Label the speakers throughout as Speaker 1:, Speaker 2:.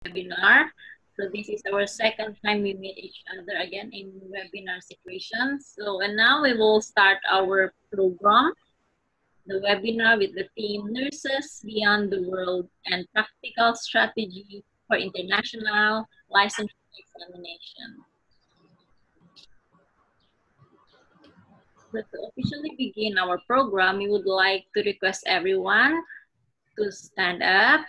Speaker 1: webinar. So this is our second time we meet each other again in webinar situations. So and now we will start our program, the webinar with the theme Nurses Beyond the World and Practical Strategy for International Licensure Examination. So to officially begin our program, we would like to request everyone to stand up.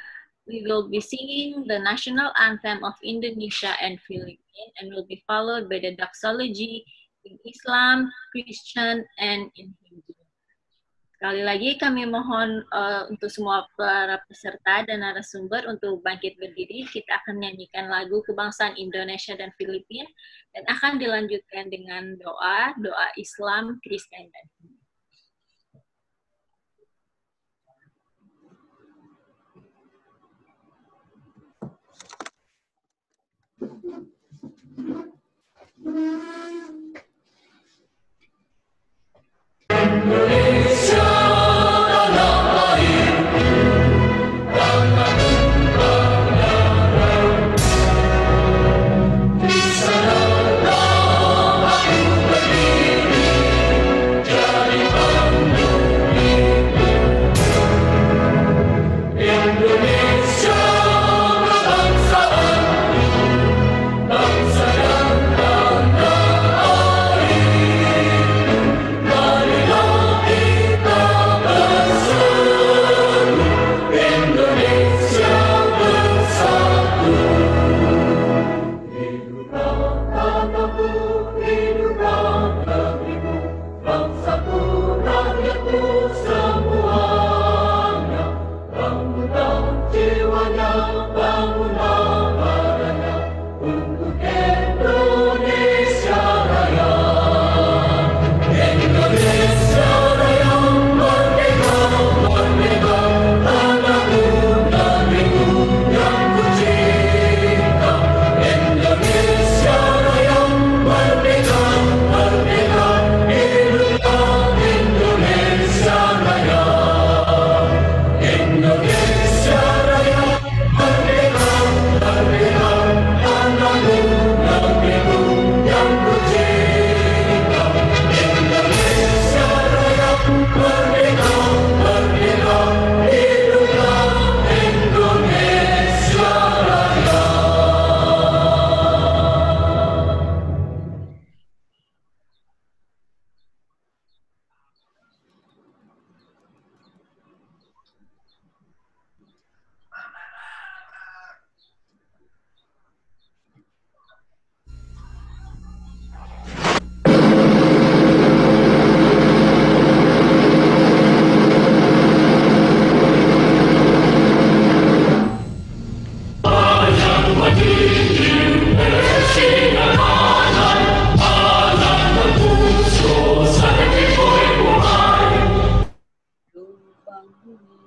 Speaker 1: We will be singing the national anthem of Indonesia and Philippines and will be followed by the doxology in Islam, Christian, and in Hindu. Sekali lagi kami mohon untuk semua para peserta dan narasumber untuk bangkit berdiri. Kita akan nyanyikan lagu kebangsaan Indonesia dan Filipina dan akan dilanjutkan dengan doa Islam, Kristen, dan Hindu.
Speaker 2: Indonesia tanah air, tanah tumpah darah. Di sanalah aku berdiri, jadi pandu hidup. Indonesia kebangsaanku, bangsa yang tanah air. Marilah kita bersatu, Indonesia bersatu. Hiduplah tanahku, hiduplah negeriku, bangsaku, rakyatku semuanya. Bangunlah jiwanya, bangunlah badannya, untuk Indonesia Raya. Indonesia Raya merdeka, merdeka, tanahku, negeriku yang ku cinta. Indonesia Raya merdeka, merdeka, hiduplah Indonesia Raya. Indonesia Raya merdeka, merdeka, tanahku, negeriku yang ku cinta. Indonesia Raya merdeka, merdeka, hiduplah Indonesia Raya. Yang berdiri bersinar anak bermusuh seperti buah-buahan.
Speaker 1: Lubang bumi.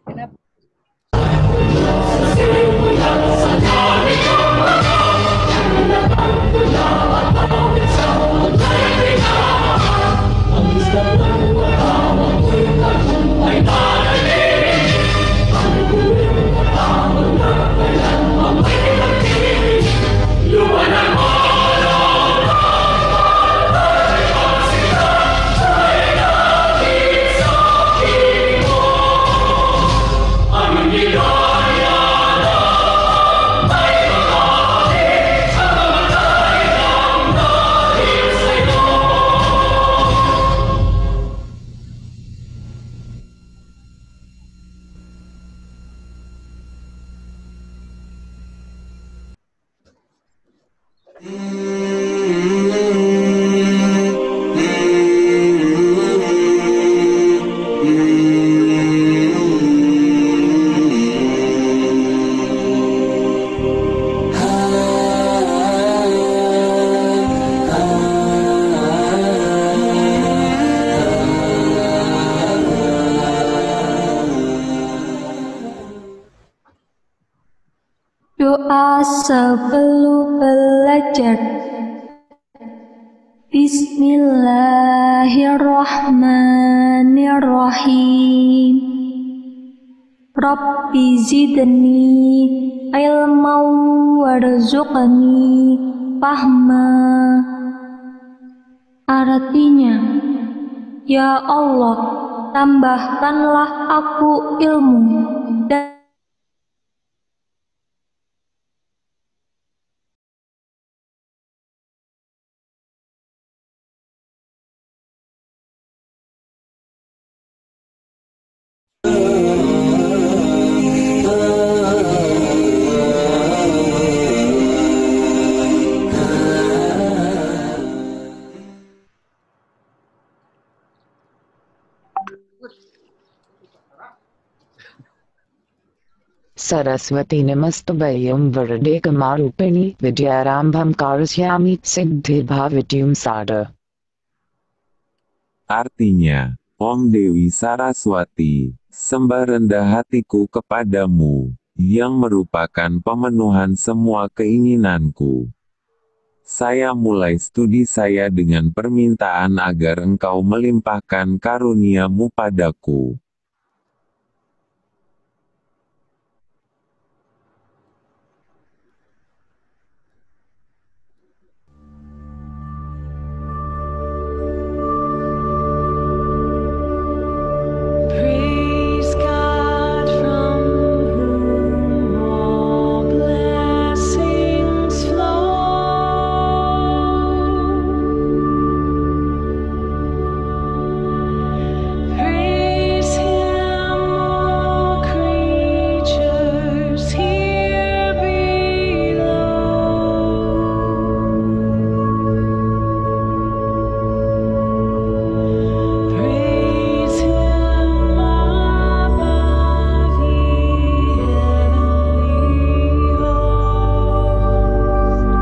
Speaker 1: Kenapa?
Speaker 3: Doa sebelum belajar. Bismillahirrahmanirrahim. Rabbi zidni ilman warzuqni fahma. Artinya, ya Allah, tambahkanlah aku ilmu dan
Speaker 4: Saraswati Namastubayam Varade Kamarupini Vidyarambham Karasyami Siddhibhavityum Sada.
Speaker 5: Artinya, Om Dewi Saraswati, sembah rendah hatiku kepadamu, yang merupakan pemenuhan semua keinginanku. Saya mulai studi saya dengan permintaan agar engkau melimpahkan karuniamu padaku.
Speaker 6: Praise God from whom all blessings flow. Praise Him, all creatures here below. Praise Him above, ye heavenly hosts.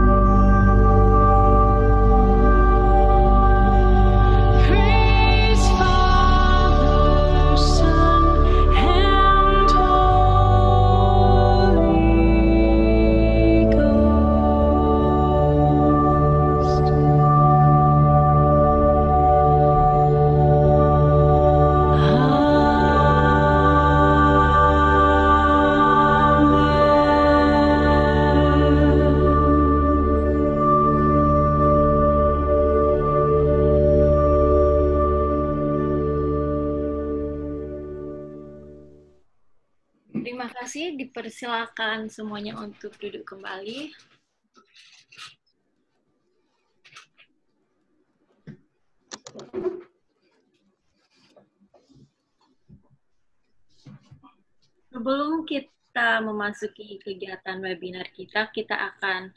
Speaker 6: Praise Father, Son, and Holy Ghost.
Speaker 1: Terima kasih, dipersilakan semuanya untuk duduk kembali. Sebelum kita memasuki kegiatan webinar kita akan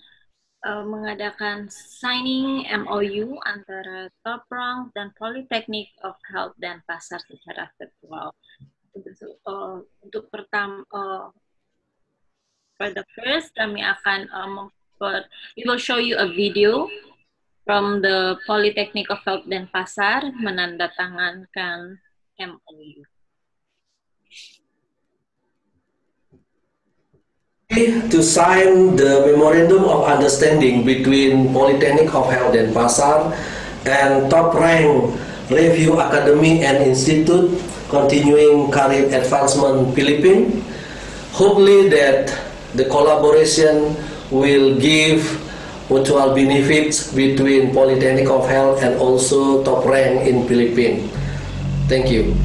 Speaker 1: mengadakan signing MOU antara Top Rank dan Polytechnic of Health dan Pasar secara virtual. Untuk pertama, for the first, kami akan we will show you a video from the Polytechnic of Health dan Pasar menandatangankan MOU.
Speaker 7: To sign the Memorandum of Understanding between Polytechnic of Health Denpasar and Top Rank Review Academy and Institute Continuing Career Advancement Philippines. Hopefully that the collaboration will give mutual benefits between Polytechnic of Health and also Top Rank in Philippines. Thank you.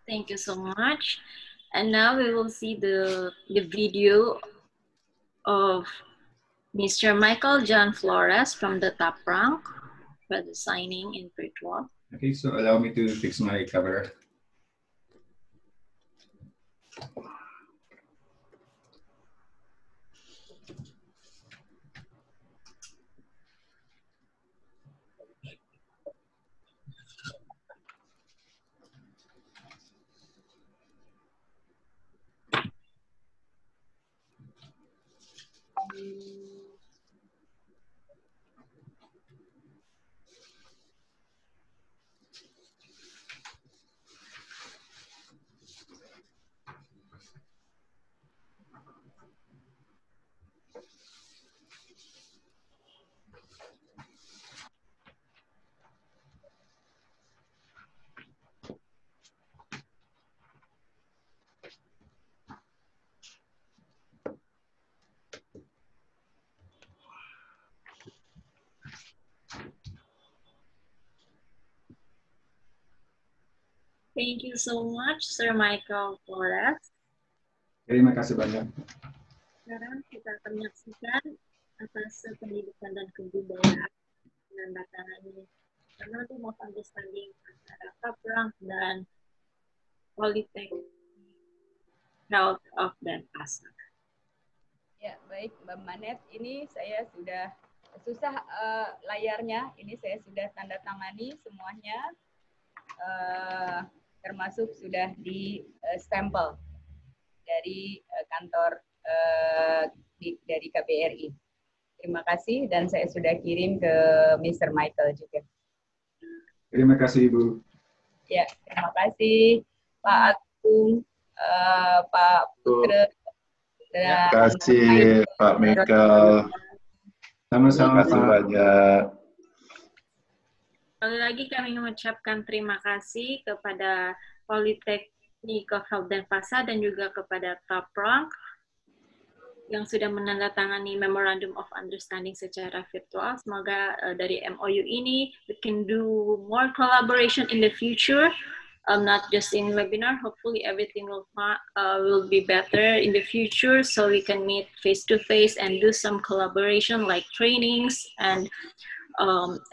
Speaker 1: Thank you so much. And now we will see the video of Mr. Michael John Flores from the Top Rank for the signing in virtual.
Speaker 8: Okay, so allow me to fix my camera.
Speaker 1: Thank you so much, Sir Michael Flores.
Speaker 8: Terima kasih banyak.
Speaker 1: Sekarang kita akan menyaksikan atas pendidikan dan kebudayaan menandatangani Memorandum of Understanding antara Taprank dan Politeknik Health of Denpasar.
Speaker 9: Ya, baik Mbak Manet, ini saya sudah susah layarnya, ini saya sudah tanda tangani semuanya, termasuk sudah di stempel dari kantor dari KBRI. Terima kasih dan saya sudah kirim ke Mr. Michael juga.
Speaker 8: Terima kasih Ibu.
Speaker 9: Ya, terima kasih Pak Agung, Pak Putra.
Speaker 10: Terima kasih Pak Michael.
Speaker 8: Sama-sama.
Speaker 10: Terima kasih banyak.
Speaker 1: Sekali lagi kami mengucapkan terima kasih kepada Politeknik of Health Denpasar dan juga kepada Taprank yang sudah menandatangani Memorandum of Understanding secara virtual. Semoga dari MOU ini we can do more collaboration in the future, not just in webinar. Hopefully everything will be better in the future, so we can meet face to face and do some collaboration like trainings and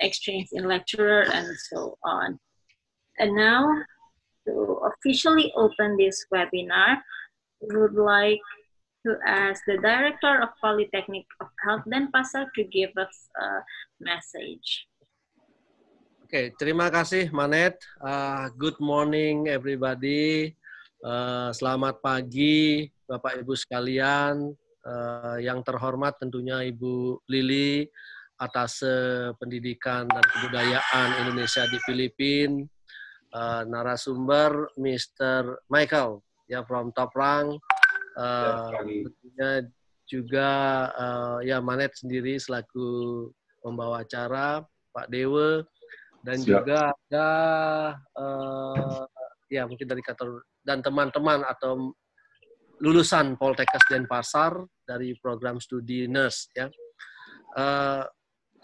Speaker 1: exchange in lecturer and so on. And now, to officially open this webinar, we would like to ask the Director of Polytechnic of Health Denpasar to give us a message.
Speaker 11: Oke, terima kasih Manet. Good morning everybody. Selamat pagi Bapak Ibu sekalian. Yang terhormat tentunya Ibu Lili atas pendidikan dan kebudayaan Indonesia di Filipina. Narasumber Mr. Michael ya from Taprank. Tentunya juga ya Manet sendiri selaku pembawa acara, Pak Dewa, dan juga ada ya mungkin dari kantor dan teman-teman atau lulusan Poltekkes Denpasar dari program studi nurse ya.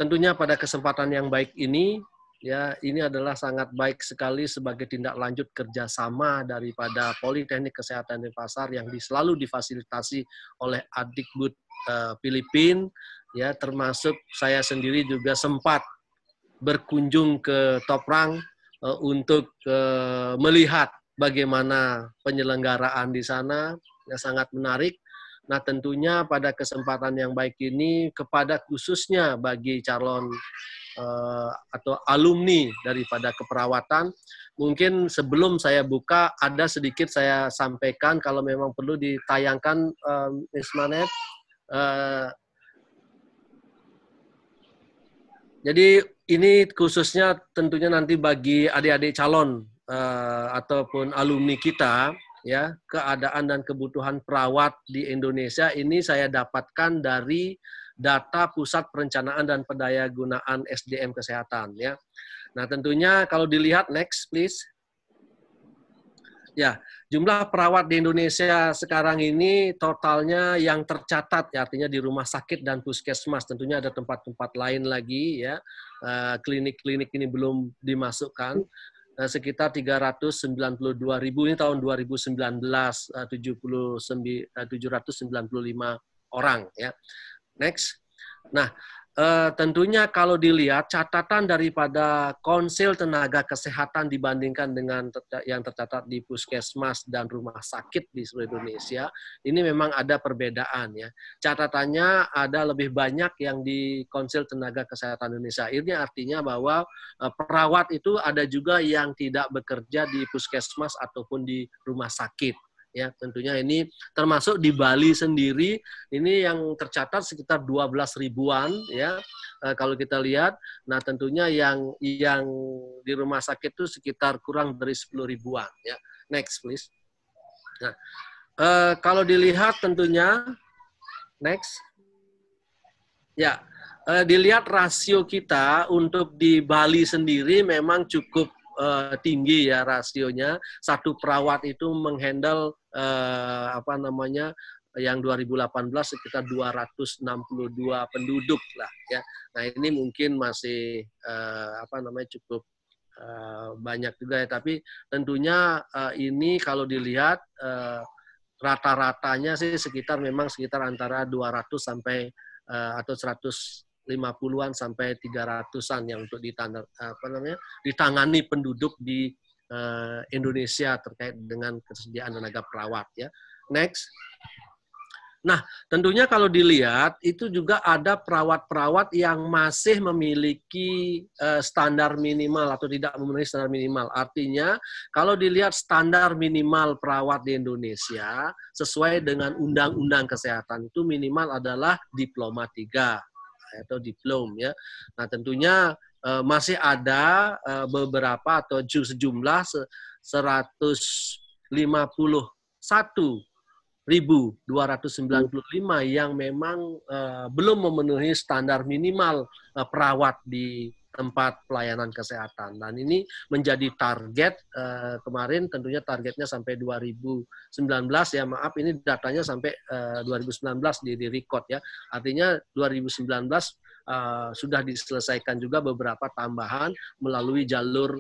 Speaker 11: Tentunya pada kesempatan yang baik ini ya, ini adalah sangat baik sekali sebagai tindak lanjut kerjasama daripada Politeknik Kesehatan Denpasar yang selalu difasilitasi oleh Adikbud Filipina, ya termasuk saya sendiri juga sempat berkunjung ke Taprank untuk melihat bagaimana penyelenggaraan di sana, yang sangat menarik. Nah tentunya pada kesempatan yang baik ini kepada khususnya bagi calon atau alumni daripada keperawatan, mungkin sebelum saya buka ada sedikit saya sampaikan kalau memang perlu ditayangkan Ms. Manet. Jadi ini khususnya tentunya nanti bagi adik-adik calon ataupun alumni kita ya, keadaan dan kebutuhan perawat di Indonesia ini saya dapatkan dari data Pusat Perencanaan dan Pendayagunaan SDM Kesehatan ya. Nah, tentunya kalau dilihat next please. Ya, jumlah perawat di Indonesia sekarang ini totalnya yang tercatat ya, artinya di rumah sakit dan puskesmas, tentunya ada tempat-tempat lain lagi ya. Klinik-klinik ini belum dimasukkan. Sekitar 392.000 ini tahun 2019 795 orang ya. Next. Nah, tentunya kalau dilihat catatan daripada Konsil Tenaga Kesehatan dibandingkan dengan yang tercatat di puskesmas dan rumah sakit di seluruh Indonesia, ini memang ada perbedaan ya. Catatannya ada lebih banyak yang di Konsil Tenaga Kesehatan Indonesia. Ini artinya bahwa perawat itu ada juga yang tidak bekerja di puskesmas ataupun di rumah sakit. ya. Tentunya ini termasuk di Bali sendiri ini yang tercatat sekitar 12 ribuan ya. Kalau kita lihat, nah tentunya yang di rumah sakit itu sekitar kurang dari 10 ribuan ya. Next please. Nah, kalau dilihat tentunya next. Ya, dilihat rasio kita untuk di Bali sendiri memang cukup tinggi ya rasionya. Satu perawat itu menghandle yang 2018 sekitar 262 penduduk lah ya. Nah ini mungkin masih cukup banyak juga ya. Tapi tentunya ini kalau dilihat rata-ratanya sih memang sekitar antara 200 sampai atau 150-an sampai 300-an yang untuk ditangani penduduk di Indonesia terkait dengan ketersediaan tenaga perawat ya. Next. Nah, tentunya kalau dilihat itu juga ada perawat-perawat yang masih memiliki standar minimal atau tidak memenuhi standar minimal. Artinya, kalau dilihat standar minimal perawat di Indonesia sesuai dengan Undang-Undang Kesehatan itu minimal adalah diploma 3 atau diplom ya. Nah, tentunya masih ada beberapa atau sejumlah 151.295 yang memang belum memenuhi standar minimal perawat di tempat pelayanan kesehatan. Dan ini menjadi target kemarin tentunya targetnya sampai 2019 ya, maaf ini datanya sampai 2019 di record ya. Artinya 2019 sudah diselesaikan juga beberapa tambahan melalui jalur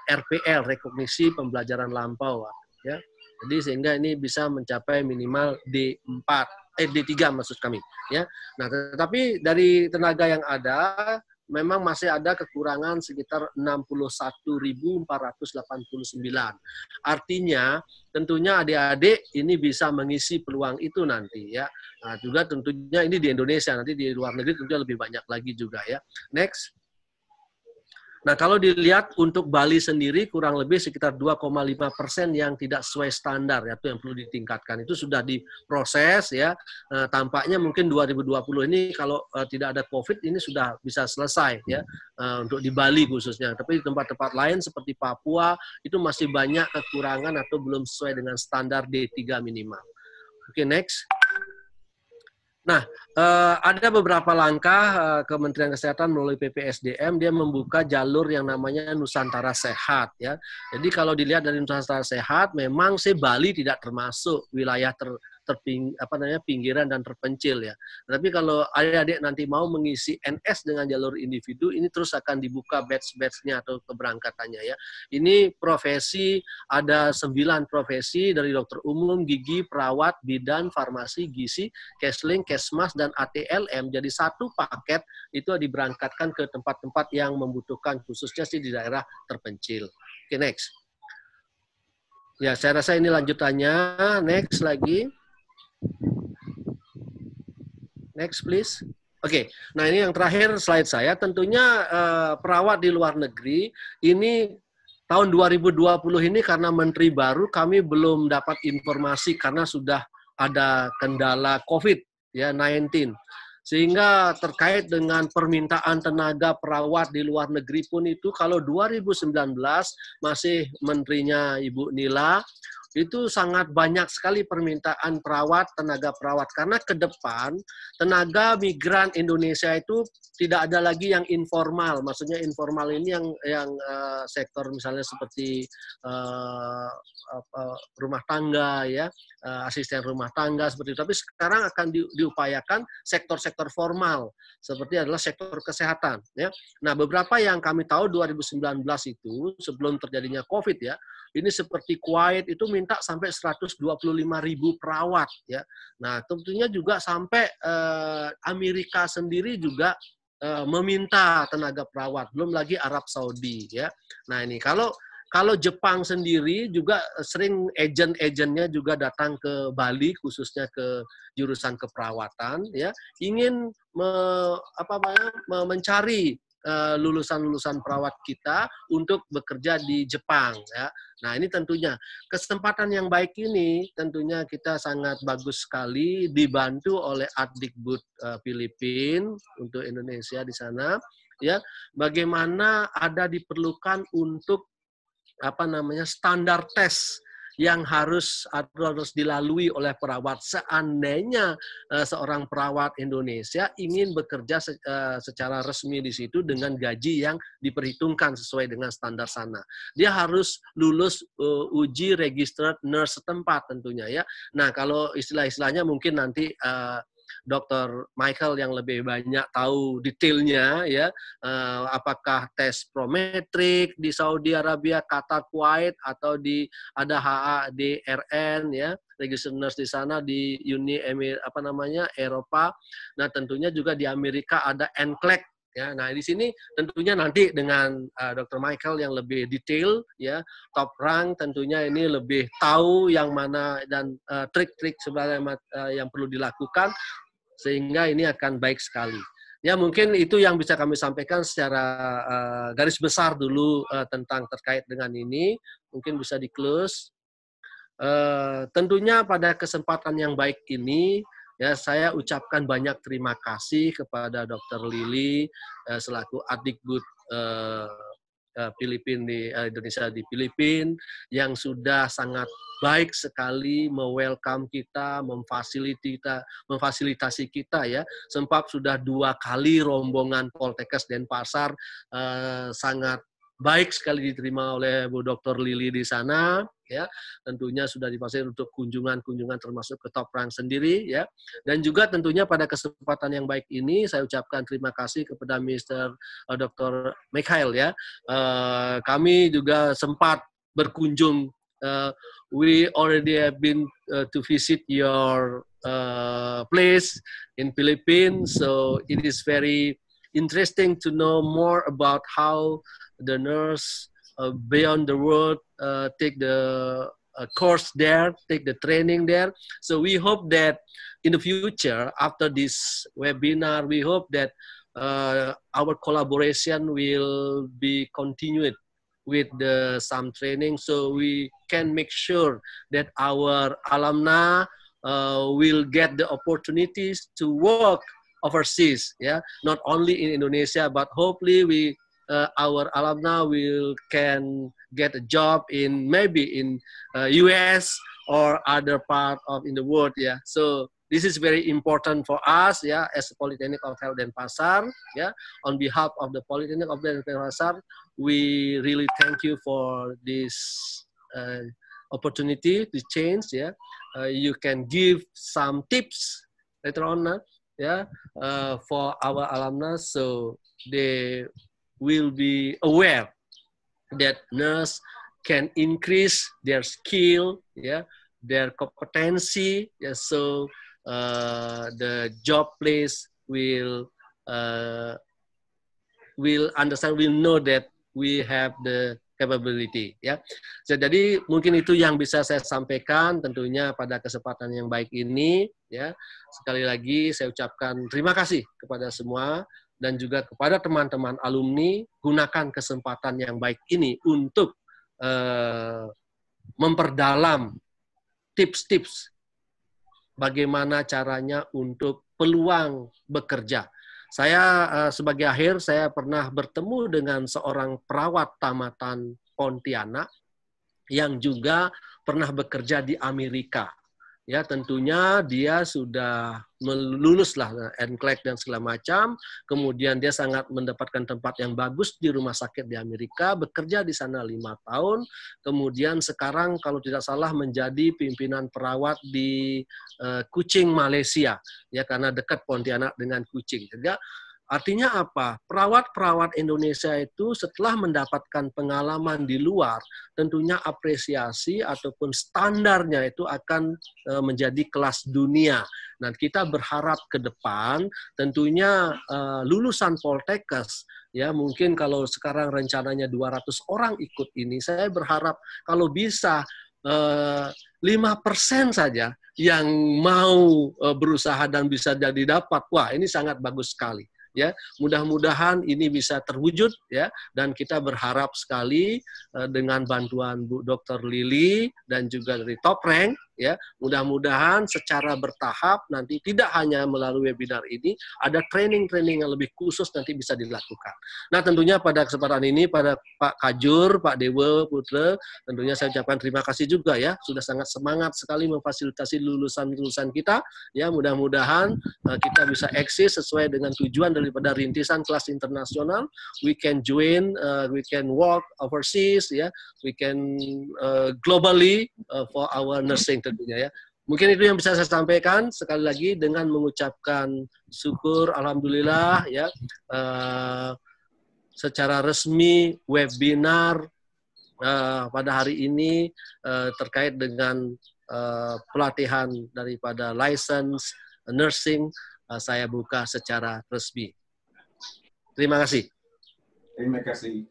Speaker 11: RPL, rekognisi pembelajaran lampau ya. Jadi sehingga ini bisa mencapai minimal D3 maksud kami ya. Nah, tetapi dari tenaga yang ada memang masih ada kekurangan sekitar 61.489. Artinya tentunya adik-adik ini bisa mengisi peluang itu nanti ya. Nah, juga tentunya ini di Indonesia, nanti di luar negeri tentunya lebih banyak lagi juga ya. Next. Nah, kalau dilihat untuk Bali sendiri kurang lebih sekitar 2,5% yang tidak sesuai standar, ya, itu yang perlu ditingkatkan. Itu sudah diproses ya. Tampaknya mungkin 2020 ini kalau tidak ada COVID ini sudah bisa selesai ya untuk di Bali khususnya. Tapi di tempat-tempat lain seperti Papua itu masih banyak kekurangan atau belum sesuai dengan standar D3 minimal. Oke, next. Nah, ada beberapa langkah Kementerian Kesehatan melalui PPSDM, dia membuka jalur yang namanya Nusantara Sehat ya. Jadi kalau dilihat dari Nusantara Sehat, memang Bali tidak termasuk wilayah pinggiran dan terpencil ya. Tapi kalau adik-adik nanti mau mengisi NS dengan jalur individu, ini terus akan dibuka batch-batch-nya atau keberangkatannya ya. Ini profesi, ada 9 profesi dari dokter umum, gigi, perawat, bidan, farmasi, gizi, kesling, kesmas, dan ATLM. Jadi satu paket itu diberangkatkan ke tempat-tempat yang membutuhkan, khususnya di daerah terpencil. Oke, next. Ya, saya rasa ini lanjutannya. Next lagi. Next, please. Oke, nah ini yang terakhir slide saya. Tentunya perawat di luar negeri, ini tahun 2020 ini karena menteri baru, kami belum dapat informasi karena sudah ada kendala COVID ya 19. Sehingga terkait dengan permintaan tenaga perawat di luar negeri pun itu kalau 2019 masih menterinya Ibu Nila, itu sangat banyak sekali permintaan perawat, tenaga perawat. Karena ke depan, tenaga migran Indonesia itu tidak ada lagi yang informal. Maksudnya informal ini yang sektor misalnya seperti rumah tangga, ya, asisten rumah tangga, seperti itu. Tapi sekarang akan diupayakan sektor-sektor formal, seperti adalah sektor kesehatan. Ya. Nah, beberapa yang kami tahu 2019 itu, sebelum terjadinya COVID ya, ini seperti Kuwait itu minta sampai 125.000 perawat ya. Nah, tentunya juga sampai Amerika sendiri juga meminta tenaga perawat, belum lagi Arab Saudi ya. Nah, ini kalau Jepang sendiri juga sering agent-agentnya juga datang ke Bali, khususnya ke jurusan keperawatan ya, ingin mencari lulusan-lulusan perawat kita untuk bekerja di Jepang ya. Nah, ini tentunya kesempatan yang baik ini tentunya kita sangat bagus sekali dibantu oleh Adikbud Filipina untuk Indonesia di sana ya. Bagaimana ada diperlukan untuk standar tes yang harus dilalui oleh perawat seandainya seorang perawat Indonesia ingin bekerja secara resmi di situ dengan gaji yang diperhitungkan sesuai dengan standar sana. Dia harus lulus uji registered nurse setempat tentunya ya. Nah, kalau istilah-istilahnya mungkin nanti Dr. Michael yang lebih banyak tahu detailnya ya, apakah tes prometrik di Saudi Arabia, Qatar, Kuwait, atau ada HADRN ya, registered nurse di sana di Uni Eropa. Nah, tentunya juga di Amerika ada NCLEX ya. Nah, di sini tentunya nanti dengan Dr. Michael yang lebih detail ya, top rank tentunya ini lebih tahu yang mana dan trik-trik sebagaimana yang perlu dilakukan sehingga ini akan baik sekali. Ya, mungkin itu yang bisa kami sampaikan secara garis besar dulu tentang terkait dengan ini. Mungkin bisa di-close. Tentunya pada kesempatan yang baik ini ya, saya ucapkan banyak terima kasih kepada Dr. Lily selaku Adikbud Filipina di Indonesia di Filipina yang sudah sangat baik sekali me-welcome kita, memfasilitasi kita ya. Sempat sudah 2 kali rombongan Poltekkes Denpasar sangat baik sekali diterima oleh Bu Dr. Lily di sana ya. Tentunya sudah dipastikan untuk kunjungan-kunjungan termasuk ke top rank sendiri ya. Dan juga tentunya pada kesempatan yang baik ini saya ucapkan terima kasih kepada Mr. Dr. Michael ya. Kami juga sempat berkunjung. We already have been to visit your place in Philippines, so it is very interesting to know more about how the nurse beyond the world take the course there, take the training there. So we hope that in the future, after this webinar, we hope that our collaboration will be continued with some training, so we can make sure that our alumni will get the opportunities to work overseas, yeah, not only in Indonesia, but hopefully our alumni can get a job in maybe in US or other part of in the world, yeah. So this is very important for us, yeah, as Polytechnic of Health Denpasar, yeah. On behalf of the Polytechnic of Denpasar, we really thank you for this opportunity to change, yeah. You can give some tips later on, yeah, for our alumni, so they will be aware that nurse can increase their skill, yeah, their competency, yeah, so the job place will understand, will know that we have the capability, ya. Jadi mungkin itu yang bisa saya sampaikan tentunya pada kesempatan yang baik ini, ya. Sekali lagi saya ucapkan terima kasih kepada semua dan juga kepada teman-teman alumni. Gunakan kesempatan yang baik ini untuk memperdalam tips-tips bagaimana caranya untuk peluang bekerja. Saya sebagai akhir, saya pernah bertemu dengan seorang perawat tamatan Pontianak yang juga pernah bekerja di Amerika. Ya, tentunya dia sudah lulus lah NCLEX dan segala macam. Kemudian dia sangat mendapatkan tempat yang bagus di rumah sakit di Amerika, bekerja di sana 5 tahun. Kemudian sekarang kalau tidak salah menjadi pimpinan perawat di Kuching, Malaysia. Ya, karena dekat Pontianak dengan Kuching. Jadi artinya apa? Perawat-perawat Indonesia itu setelah mendapatkan pengalaman di luar, tentunya apresiasi ataupun standarnya itu akan menjadi kelas dunia. Nah, kita berharap ke depan tentunya lulusan Poltekkes, ya mungkin kalau sekarang rencananya 200 orang ikut ini, saya berharap kalau bisa 5% saja yang mau berusaha dan bisa jadi dapat, wah ini sangat bagus sekali. ya. Mudah-mudahan ini bisa terwujud ya, dan kita berharap sekali dengan bantuan Bu Dr. Lily dan juga dari Top Rank ya, mudah-mudahan secara bertahap nanti tidak hanya melalui webinar ini, ada training-training yang lebih khusus nanti bisa dilakukan. Nah, tentunya pada kesempatan ini pada Pak Kajur, Pak Dewa Putra, tentunya saya ucapkan terima kasih juga ya, sudah sangat semangat sekali memfasilitasi lulusan-lulusan kita ya. Mudah-mudahan kita bisa eksis sesuai dengan tujuan daripada rintisan kelas internasional. We can join, we can work overseas ya, we can globally for our nursing tentunya ya. Mungkin itu yang bisa saya sampaikan, sekali lagi dengan mengucapkan syukur alhamdulillah ya, secara resmi webinar pada hari ini terkait dengan pelatihan daripada license nursing saya buka secara resmi. Terima kasih.
Speaker 8: Terima kasih.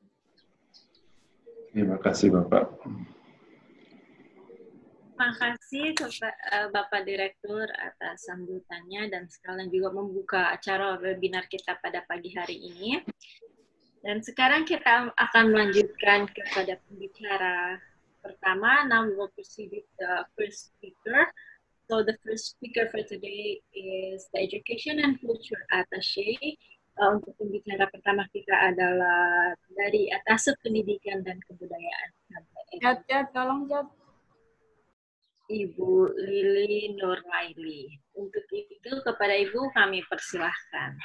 Speaker 10: Terima kasih Bapak.
Speaker 1: Terima kasih Bapak Direktur atas sambutannya dan sekalian juga membuka acara webinar kita pada pagi hari ini. Dan sekarang kita akan melanjutkan kepada pembicara pertama. Now we will proceed with the first speaker. So the first speaker for today is the Education and Culture Attaché. Untuk pembicara pertama kita adalah dari Atasé Pendidikan dan Kebudayaan.
Speaker 9: Jat, tolong Jat.
Speaker 1: Ibu Lili Nurlaili. Untuk itu kepada Ibu kami persilahkan.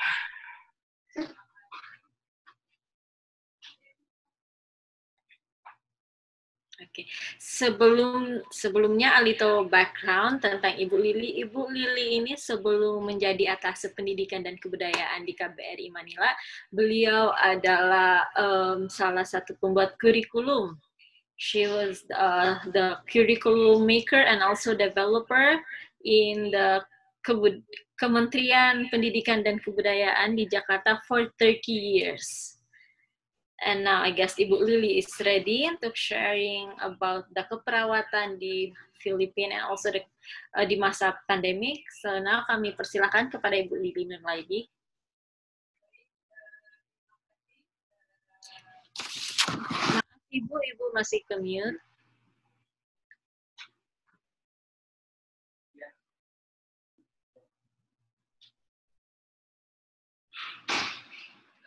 Speaker 1: Oke, sebelumnya a little background tentang Ibu Lili. Ibu Lili ini sebelum menjadi Atasé Pendidikan dan Kebudayaan di KBRI Manila, beliau adalah salah satu pembuat kurikulum. She was the curriculum maker and also developer in the Kementerian Pendidikan dan Kebudayaan di Jakarta for 30 years. And now I guess Ibu Lili is ready untuk sharing about the keperawatan di Filipina and also di masa pandemik. So now kami persilakan kepada Ibu Lili Nurlaili. Ibu masih ke mute.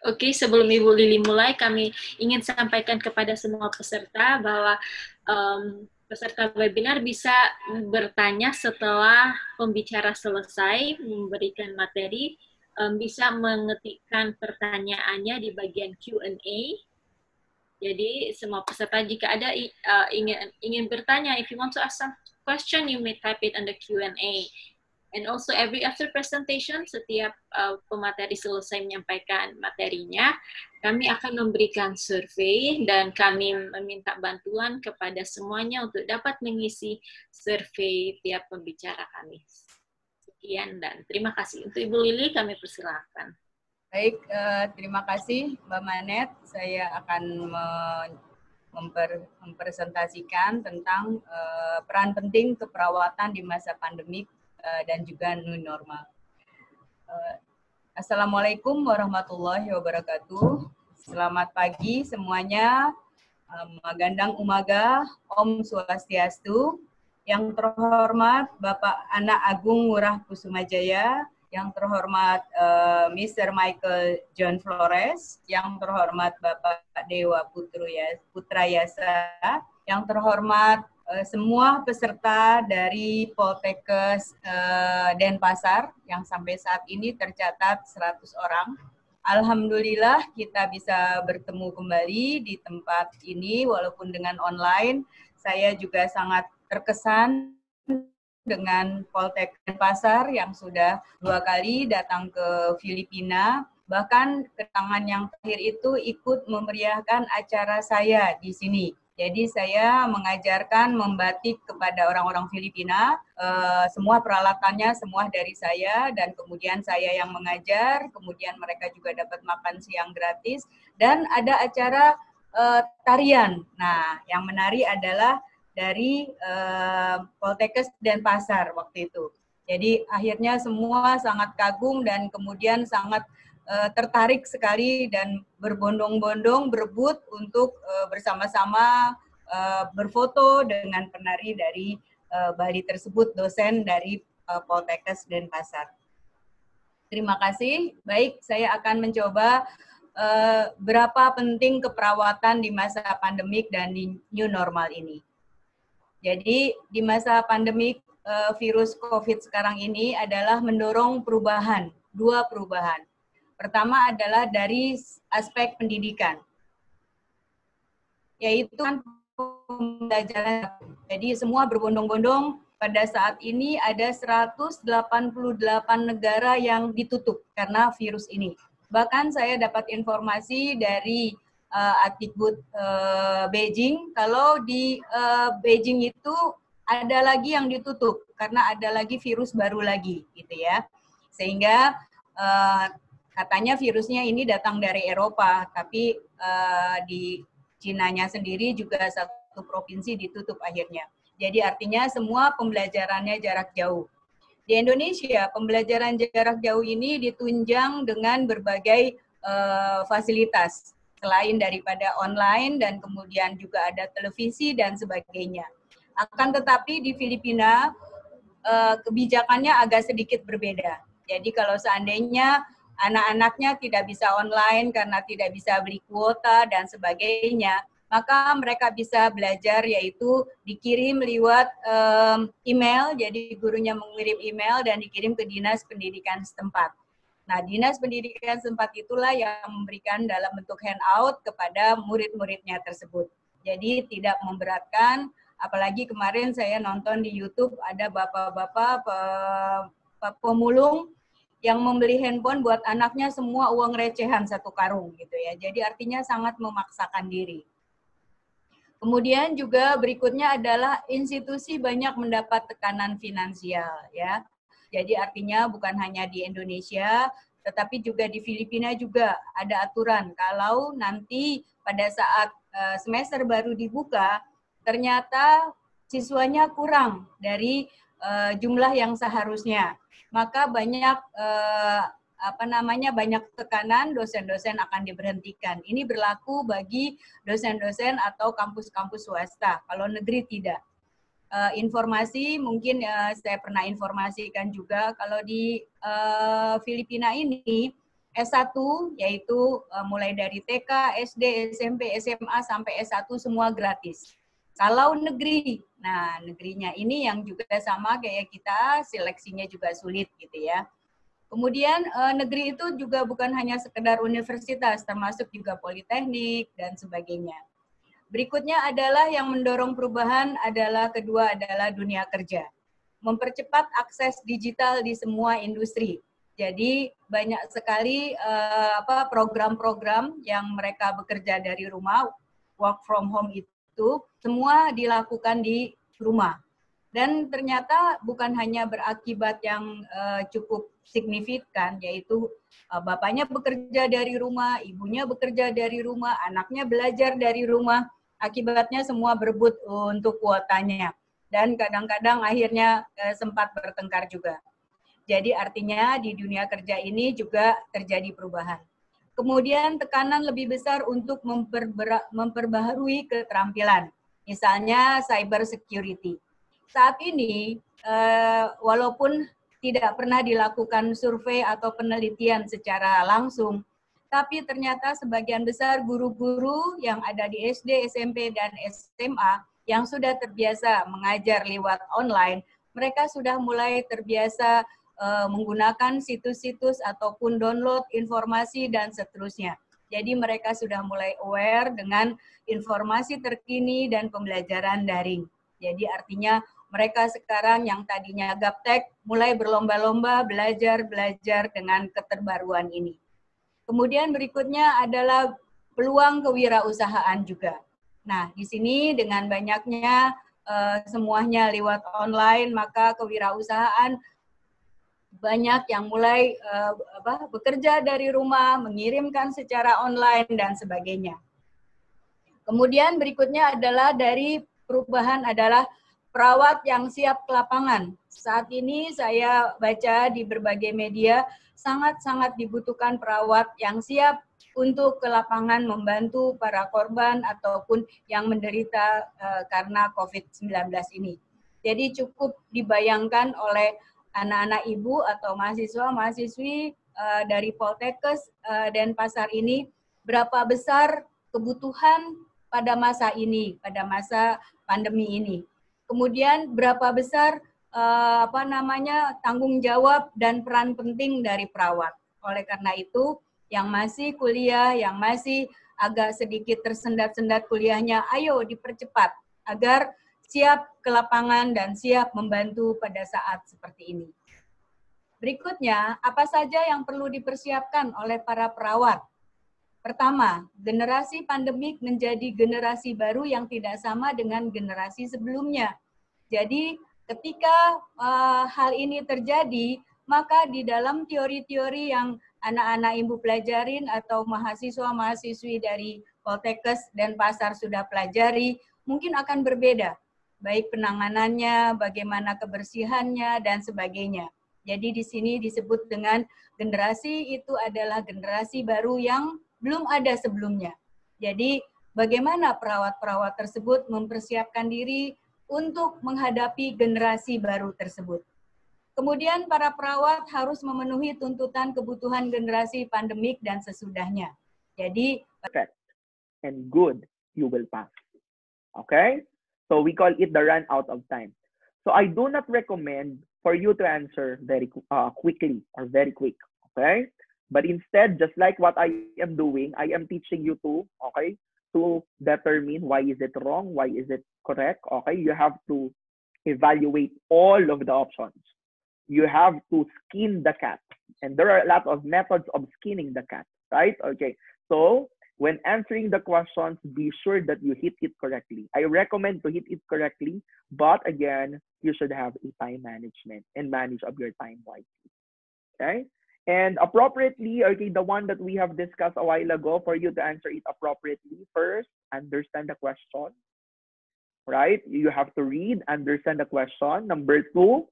Speaker 1: Oke, sebelum Ibu Lili mulai, kami ingin sampaikan kepada semua peserta bahwa peserta webinar bisa bertanya setelah pembicara selesai memberikan materi, bisa mengetikkan pertanyaannya di bagian Q&A. Jadi semua peserta jika ada ingin bertanya, if you want to ask some question, you may type it on the Q&A. And also every after presentation, setiap pemateri selesai menyampaikan materinya, kami akan memberikan survei dan kami meminta bantuan kepada semuanya untuk dapat mengisi survei tiap pembicara kami. Sekian dan terima kasih. Untuk Ibu Lili kami persilahkan.
Speaker 9: Baik, terima kasih Mbak Manet. Saya akan mempresentasikan tentang peran penting keperawatan di masa pandemik dan juga new normal. Assalamualaikum warahmatullahi wabarakatuh. Selamat pagi semuanya. Magandang umaga, Om Swastiastu. Yang terhormat Bapak Anak Agung Ngurah Kusumajaya, yang terhormat Mr. Michael John Flores, yang terhormat Bapak Dewa Putra Yasa, yang terhormat semua peserta dari Poltekkes Denpasar yang sampai saat ini tercatat 100 orang. Alhamdulillah kita bisa bertemu kembali di tempat ini walaupun dengan online. Saya juga sangat terkesan dengan Poltekkes Denpasar yang sudah 2 kali datang ke Filipina. Bahkan kedatangan yang terakhir itu ikut memeriahkan acara saya di sini. Jadi saya mengajarkan membatik kepada orang-orang Filipina, semua peralatannya semua dari saya, dan kemudian saya yang mengajar, kemudian mereka juga dapat makan siang gratis, dan ada acara tarian. Nah, yang menari adalah dari Poltekkes Denpasar waktu itu. Jadi akhirnya semua sangat kagum dan kemudian sangat tertarik sekali dan berbondong-bondong berebut untuk bersama-sama berfoto dengan penari dari Bali tersebut, dosen dari Poltekkes Denpasar. Terima kasih. Baik, saya akan mencoba berapa penting keperawatan di masa pandemik dan di new normal ini. Jadi di masa pandemik virus COVID sekarang ini adalah mendorong perubahan, dua perubahan. Pertama adalah dari aspek pendidikan, yaitu pembelajaran. Jadi semua berbondong-bondong. Pada saat ini ada 188 negara yang ditutup karena virus ini. Bahkan saya dapat informasi dari Adikbud Beijing, kalau di Beijing itu ada lagi yang ditutup karena ada lagi virus baru lagi, gitu ya. Sehingga katanya virusnya ini datang dari Eropa, tapi di Cinanya sendiri juga satu provinsi ditutup akhirnya. Jadi artinya semua pembelajarannya jarak jauh. Di Indonesia, pembelajaran jarak jauh ini ditunjang dengan berbagai fasilitas. Selain daripada online dan kemudian juga ada televisi dan sebagainya. Akan tetapi di Filipina kebijakannya agak sedikit berbeda. Jadi kalau seandainya anak-anaknya tidak bisa online karena tidak bisa beli kuota dan sebagainya, maka mereka bisa belajar yaitu dikirim lewat email, jadi gurunya mengirim email dan dikirim ke Dinas Pendidikan setempat. Nah, Dinas Pendidikan setempat itulah yang memberikan dalam bentuk handout kepada murid-muridnya tersebut. Jadi tidak memberatkan, apalagi kemarin saya nonton di YouTube ada bapak-bapak pemulung yang membeli handphone buat anaknya semua uang recehan 1 karung gitu ya. Jadi artinya sangat memaksakan diri. Kemudian juga berikutnya adalah institusi banyak mendapat tekanan finansial ya. Jadi artinya bukan hanya di Indonesia, tetapi juga di Filipina juga ada aturan. Kalau nanti pada saat semester baru dibuka, ternyata siswanya kurang dari jumlah yang seharusnya, maka banyak banyak tekanan, dosen-dosen akan diberhentikan. Ini berlaku bagi dosen-dosen atau kampus-kampus swasta. Kalau negeri tidak. Informasi mungkin saya pernah informasikan juga kalau di Filipina ini S1 yaitu mulai dari TK, SD, SMP, SMA sampai S1 semua gratis. Kalau negeri, nah negerinya ini yang juga sama kayak kita, seleksinya juga sulit gitu ya. Kemudian negeri itu juga bukan hanya sekedar universitas, termasuk juga politeknik dan sebagainya. Berikutnya adalah yang mendorong perubahan kedua adalah dunia kerja. Mempercepat akses digital di semua industri. Jadi banyak sekali program-program yang mereka bekerja dari rumah, work from home itu semua dilakukan di rumah. Dan ternyata bukan hanya berakibat yang cukup signifikan, yaitu bapaknya bekerja dari rumah, ibunya bekerja dari rumah, anaknya belajar dari rumah. Akibatnya semua berebut untuk kuotanya. Dan kadang-kadang akhirnya sempat bertengkar juga. Jadi artinya di dunia kerja ini juga terjadi perubahan. Kemudian tekanan lebih besar untuk memperbaharui keterampilan. Misalnya cyber security. Saat ini, walaupun tidak pernah dilakukan survei atau penelitian secara langsung, tapi ternyata sebagian besar guru-guru yang ada di SD, SMP, dan SMA yang sudah terbiasa mengajar lewat online, mereka sudah mulai terbiasa menggunakan situs-situs ataupun download informasi dan seterusnya. Jadi mereka sudah mulai aware dengan informasi terkini dan pembelajaran daring. Jadi artinya mereka sekarang yang tadinya gaptek mulai berlomba-lomba belajar dengan keterbaruan ini. Kemudian berikutnya adalah peluang kewirausahaan juga. Nah, di sini dengan banyaknya semuanya lewat online, maka kewirausahaan banyak yang mulai bekerja dari rumah, mengirimkan secara online, dan sebagainya. Kemudian berikutnya adalah dari perubahan adalah perawat yang siap ke lapangan. Saat ini saya baca di berbagai media sangat-sangat dibutuhkan perawat yang siap untuk ke lapangan membantu para korban ataupun yang menderita karena COVID-19 ini. Jadi cukup dibayangkan oleh anak-anak ibu atau mahasiswa-mahasiswi dari Poltekkes Denpasar ini berapa besar kebutuhan pada masa ini, pada masa pandemi ini. Kemudian berapa besar tanggung jawab dan peran penting dari perawat. Oleh karena itu, yang masih kuliah, yang masih agak sedikit tersendat-sendat kuliahnya, ayo dipercepat agar siap ke lapangan dan siap membantu pada saat seperti ini. Berikutnya, apa saja yang perlu dipersiapkan oleh para perawat? Pertama, generasi pandemik menjadi generasi baru yang tidak sama dengan generasi sebelumnya. Jadi, ketika hal ini terjadi, maka di dalam teori-teori yang anak-anak ibu pelajarin atau mahasiswa-mahasiswi dari Poltekkes Denpasar sudah pelajari, mungkin akan berbeda. Baik penanganannya, bagaimana kebersihannya, dan sebagainya. Jadi di sini disebut dengan generasi itu adalah generasi baru yang belum ada sebelumnya. Jadi bagaimana perawat-perawat tersebut mempersiapkan diri untuk menghadapi generasi baru tersebut. Kemudian para perawat harus memenuhi tuntutan kebutuhan generasi pandemik dan sesudahnya. Jadi,
Speaker 12: perfect and good, you will pass. Okay? So we call it the run out of time. So I do not recommend for you to answer very quickly or very quick. Okay? But instead, just like what I am doing, I am teaching you to, okay, to determine why is it wrong, why is it correct. Okay? You have to evaluate all of the options. You have to skin the cat. And there are a lot of methods of skinning the cat, right? Okay, so when answering the questions, be sure that you hit it correctly. I recommend to hit it correctly, but again, you should have a time management and manage of your time wisely, okay? And appropriately, okay, the one that we have discussed a while ago, for you to answer it appropriately, first, understand the question, right? You have to read, understand the question. Number two,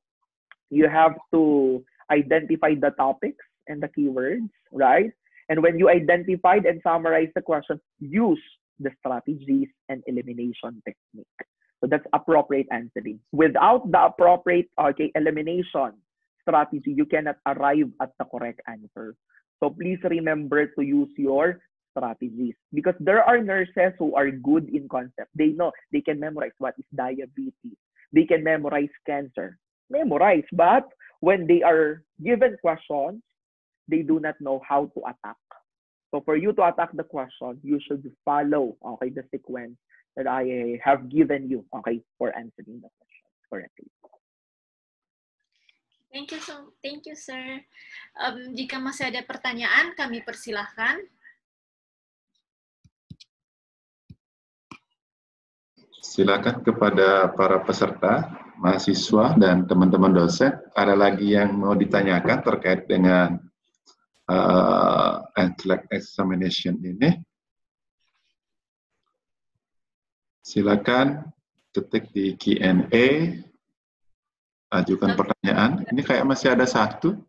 Speaker 12: you have to identify the topics and the keywords, right? And when you identified and summarized the question, use the strategies and elimination technique. So that's appropriate answering. Without the appropriate elimination strategy, you cannot arrive at the correct answer. So please remember to use your strategies, because there are nurses who are good in concept. They know, they can memorize what is diabetes. They can memorize cancer. Memorize, but when they are given questions, they do not know how to attack. So for you to attack the question, you should follow, okay, the sequence that I have given you, okay, for answering the question correctly.
Speaker 1: Thank you, sir. Jika masih ada pertanyaan, kami persilahkan.
Speaker 10: Silakan kepada para peserta, mahasiswa, dan teman-teman dosen. Ada lagi yang mau ditanyakan terkait dengan NCLEX examination ini? Silakan ketik di Q&A, ajukan pertanyaan. Ini kayak masih ada satu.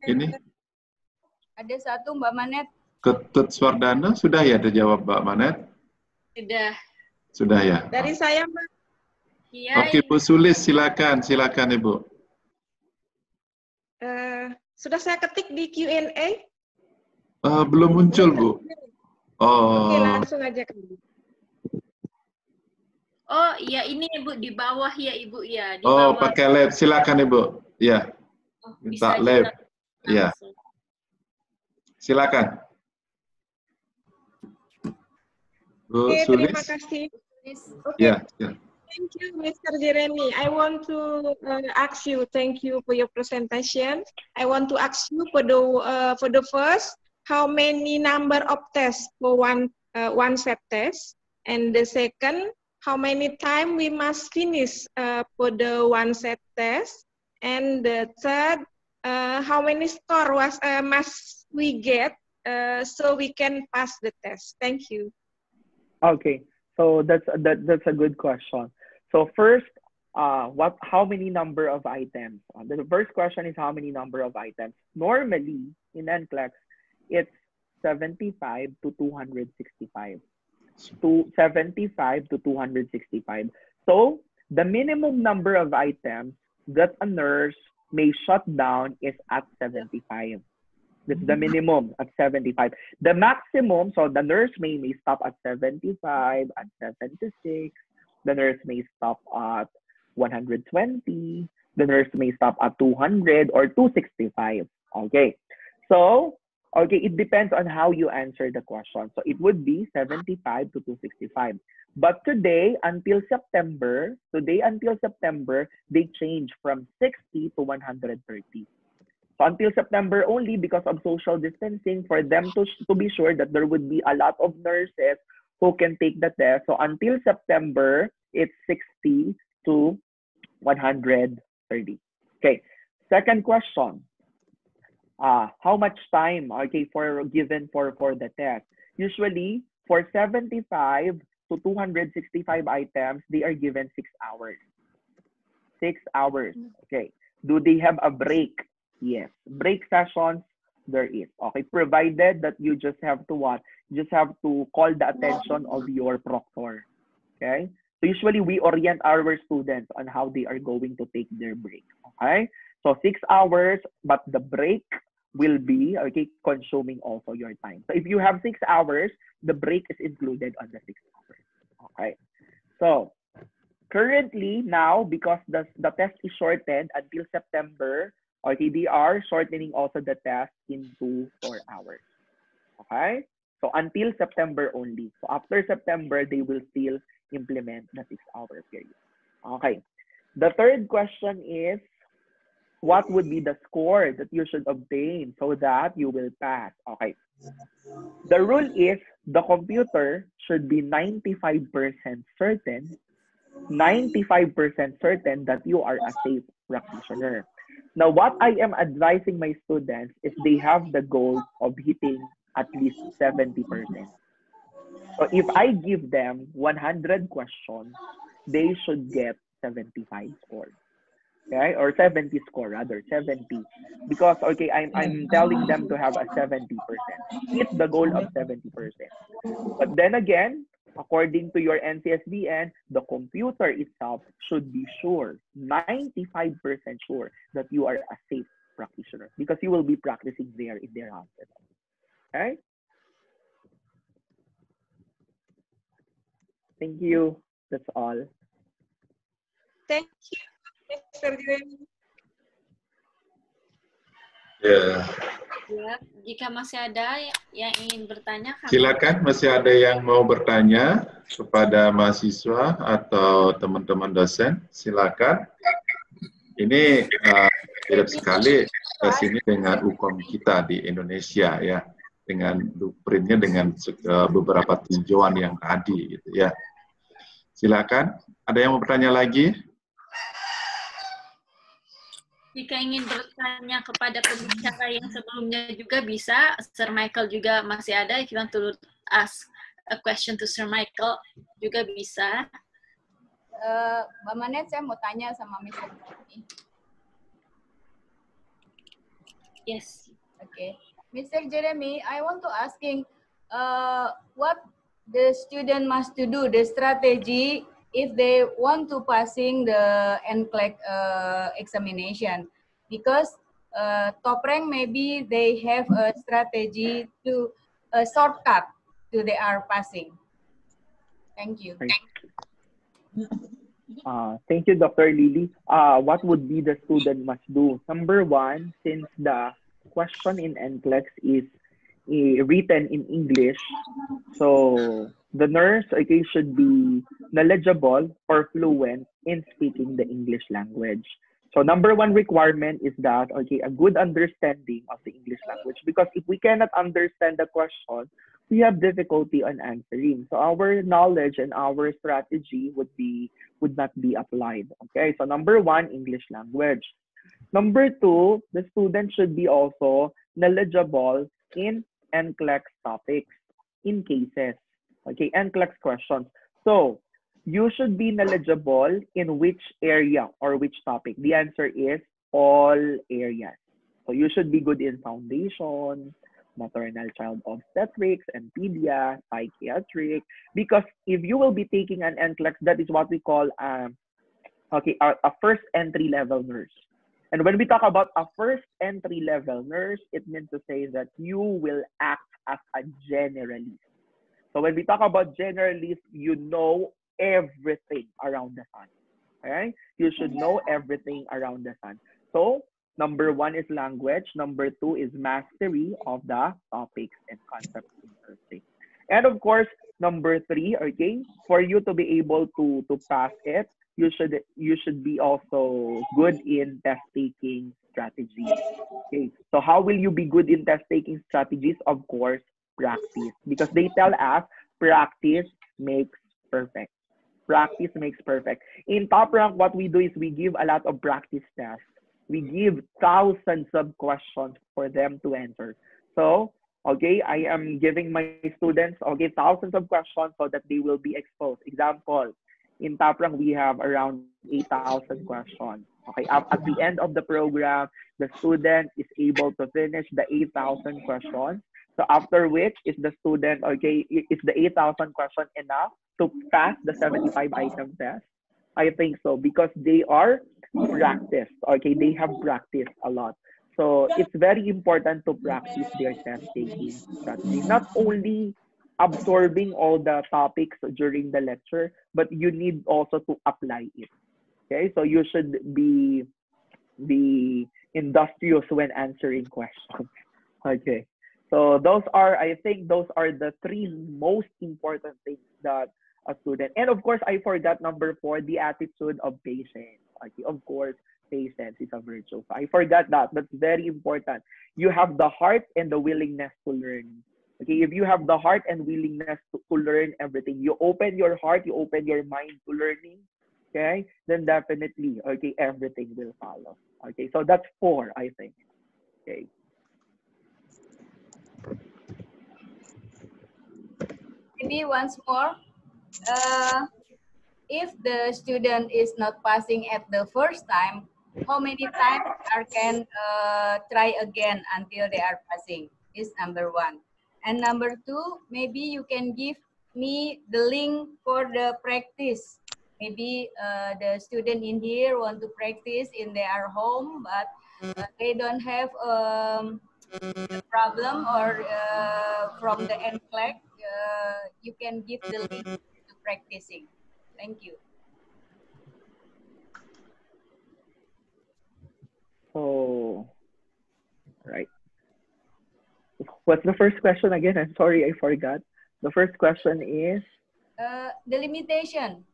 Speaker 10: Ini
Speaker 9: ada satu, Mbak Manet.
Speaker 10: Ketut Swardana, sudah ya terjawab, Mbak Manet?
Speaker 1: Sudah.
Speaker 10: Sudah ya.
Speaker 13: Dari saya, Mbak.
Speaker 1: Iya.
Speaker 10: Oke, Bu Sulis, silakan Ibu.
Speaker 13: Sudah saya ketik di Q&A.
Speaker 10: Belum muncul, Bu. Oh.
Speaker 13: Oke, langsung aja ke Bu.
Speaker 1: Oh, iya ini Ibu di bawah ya, Ibu ya. Di
Speaker 10: Oh,
Speaker 1: bawah.
Speaker 10: pakai lab, silakan Ibu. Ya. Minta lab. Ya. Silakan. Bu
Speaker 13: Oke,
Speaker 10: Sulis.
Speaker 13: terima kasih. Oke.
Speaker 10: Ya, ya.
Speaker 13: Thank you, Mr. Jeremy. I want to ask you, thank you for your presentation. I want to ask you for the first, how many number of tests for one set test, and the second, how many time we must finish for the one set test, and the third, how many score must we get so we can pass the test? Thank you.
Speaker 12: Okay, so that's a good question. So first, how many number of items? The first question is how many number of items. Normally in NCLEX, it's 75 to 265. 75 to 265. So the minimum number of items that a nurse may shut down is at 75. That's the minimum at 75. The maximum, so the nurse may stop at 75, at 76. The nurse may stop at 120. The nurse may stop at 200 or 265. Okay. So, okay, it depends on how you answer the question. So it would be 75 to 265. But today until September, they change from 60 to 130. So until September only, because of social distancing, for them to be sure that there would be a lot of nurses who can take the test. So until September, it's 60 to 130. Okay. Second question. How much time given for the test? Usually for 75 to 265 items, they are given 6 hours. 6 hours. Okay. Do they have a break? Yes. Break sessions, there is. Okay. Provided that you just have to what? You just have to call the attention of your proctor. Okay. So usually we orient our students on how they are going to take their break. Okay. So 6 hours, but the break will be consuming also your time. So if you have 6 hours, the break is included on the 6 hours. Okay. So currently now, because the test is shortened until September, they are shortening also the test into 4 hours. Okay. So until September only. So after September, they will still implement the 6 hour period. Okay. The third question is, what would be the score that you should obtain so that you will pass? Okay. The rule is the computer should be 95% certain, 95% certain that you are a safe practitioner. Now, what I am advising my students is they have the goal of hitting at least 70%. So if I give them 100 questions, they should get 75 scores. Okay, or 70 score rather, 70. Because I'm telling them to have a 70%. Hit the goal of 70%. But then again, according to your NCSBN, the computer itself should be sure, 95% sure that you are a safe practitioner because you will be practicing there in their hospital. Okay? Thank you. That's all.
Speaker 13: Thank you, Mr. Jeremy.
Speaker 10: Ya,
Speaker 1: Ya, jika masih ada yang ingin bertanya,
Speaker 10: silakan. Masih ada yang mau bertanya kepada mahasiswa atau teman-teman dosen? Silakan. Ini mirip sekali ke sini dengan hukum kita di Indonesia ya, dengan blueprintnya dengan beberapa tinjauan yang tadi gitu ya. Silakan. Ada yang mau bertanya lagi?
Speaker 1: Jika ingin bertanya kepada pembicara yang sebelumnya juga bisa, Sir Michael juga masih ada. If you want to ask a question to Sir Michael juga bisa.
Speaker 9: Mbak Manet, saya mau tanya sama Mr. Jeremy.
Speaker 1: Yes.
Speaker 9: Okay. Mr. Jeremy, I want to asking what the student must to do, the strategy if they want to passing the NCLEX examination, because top rank maybe they have a strategy to a shortcut to they are passing. Thank you.
Speaker 12: Thank you, Dr. Lily. What would be the student must do? Number one, since the question in NCLEX is written in English, so the nurse should be knowledgeable or fluent in speaking the English language. So number one requirement is that a good understanding of the English language, because if we cannot understand the question, we have difficulty on answering. So our knowledge and our strategy would not be applied. Okay, so number one, English language. Number two, the student should be also knowledgeable in NCLEX topics, in cases. Okay, NCLEX questions. So you should be knowledgeable in which area or which topic. The answer is all areas. So you should be good in foundation, maternal child obstetrics and pedia, psychiatric. Because if you will be taking an NCLEX, that is what we call a first entry level nurse. And when we talk about a first entry level nurse, it means to say that you will act as a generalist. So when we talk about generalist, you know everything around the sun. Okay? You should know everything around the sun. So number 1 is language. Number 2 is mastery of the topics and concepts in nursing. And of course, number 3, okay, for you to be able to pass it, you should be also good in test-taking strategies. Okay, so how will you be good in test-taking strategies? Of course, practice. Because they tell us practice makes perfect. Practice makes perfect. In Top Rank, what we do is we give a lot of practice tests. We give thousands of questions for them to answer. So, okay, I am giving my students, okay, thousands of questions so that they will be exposed. Example, in Top Rank, we have around 8,000 questions. Okay, at the end of the program, the student is able to finish the 8,000 questions. So after which, is the student, okay, is the 8,000 question enough to pass the 75 item test? I think so, because they are practiced, okay, they have practiced a lot. So it's very important to practice their test-taking strategy. Not only absorbing all the topics during the lecture, but you need also to apply it. Okay, so you should be industrious when answering questions. Okay, so I think those are the 3 most important things that a student, and of course, I forgot number 4, the attitude of patience. Okay, of course, patience is a virtue. I forgot that. That's very important. You have the heart and the willingness to learn. Okay, if you have the heart and willingness to learn everything, you open your heart, you open your mind to learning, okay, then definitely, okay, everything will follow. Okay, so that's 4, I think. Okay.
Speaker 9: Maybe once more. If the student is not passing at the first time, how many times can try again until they are passing? Is number 1. And number 2, maybe you can give me the link for the practice. Maybe the student in here want to practice in their home, but they don't have a problem or from the NCLEX, you can give the link to practicing. Thank you.
Speaker 12: So, right. What's the first question again? I'm sorry, I forgot. The first question is?
Speaker 9: The limitation.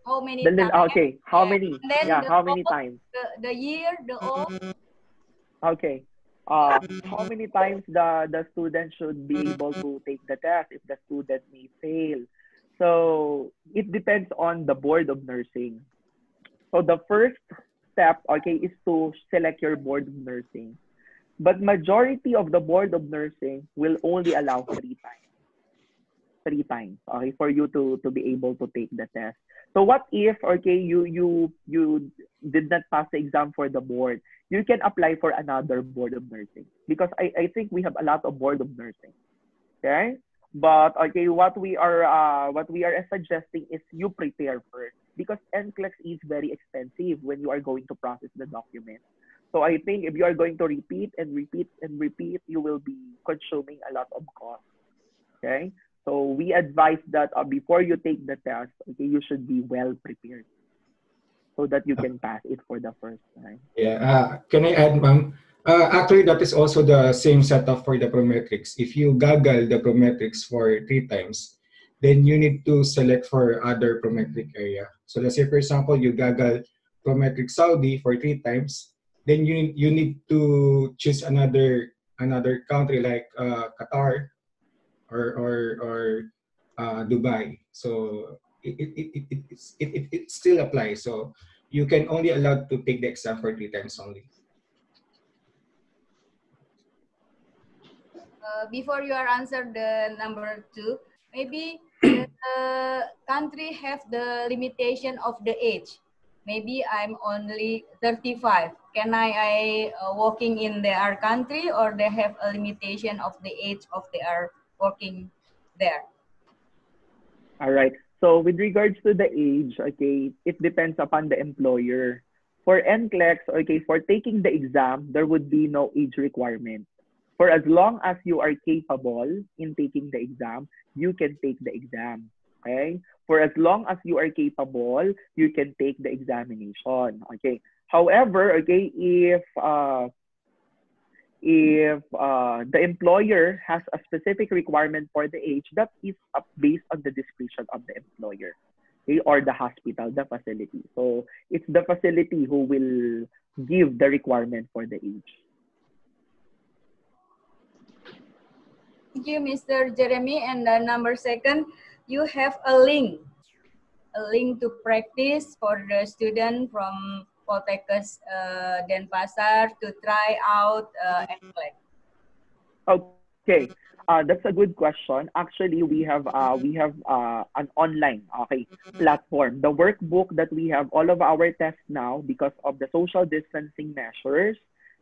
Speaker 9: How many times?
Speaker 12: Okay, how many? Yeah, how many
Speaker 9: old,
Speaker 12: times?
Speaker 9: The year, the old.
Speaker 12: Okay. How many times the student should be able to take the test if the student may fail? So it depends on the board of nursing. So the first step, okay, is to select your board of nursing. But majority of the board of nursing will only allow 3 times. 3 times, okay, for you to be able to take the test. So what if, okay, you did not pass the exam for the board? You can apply for another board of nursing, because I think we have a lot of board of nursing. Okay, but okay, what we are suggesting is you prepare first, because NCLEX is very expensive when you are going to process the document. So I think if you are going to repeat and repeat and repeat, you will be consuming a lot of cost. Okay, so we advise that before you take the test, okay, you should be well prepared so that you can pass it for the first time.
Speaker 8: Yeah, can I add, ma'am? Actually, that is also the same setup for the prometrics. If you gaggle the prometrics for 3 times, then you need to select for other prometric area. So let's say, for example, you gaggle prometric Saudi for 3 times, then you need to choose another country like Qatar or Dubai. So it still applies. So you can only allowed to take the exam for 3 times only.
Speaker 9: Before you are answered the number 2, maybe the country have the limitation of the age. Maybe I'm only 35. Can I working in their country, or they have a limitation of the age of their working there?
Speaker 12: All right. So with regards to the age, okay, it depends upon the employer. For NCLEX, okay, for taking the exam, there would be no age requirement. For as long as you are capable in taking the exam, you can take the exam. Okay? For as long as you are capable, you can take the examination. Okay. However, okay, if the employer has a specific requirement for the age, that is based on the discretion of the employer, okay, or the hospital, the facility. So it's the facility who will give the requirement for the age.
Speaker 9: Thank you, Mr. Jeremy. And number second, you have a link to practice for the student from Poltekkes Denpasar to try out NCLEX.
Speaker 12: Okay, that's a good question. Actually, we have an online platform. The workbook that we have, all of our tests now, because of the social distancing measures,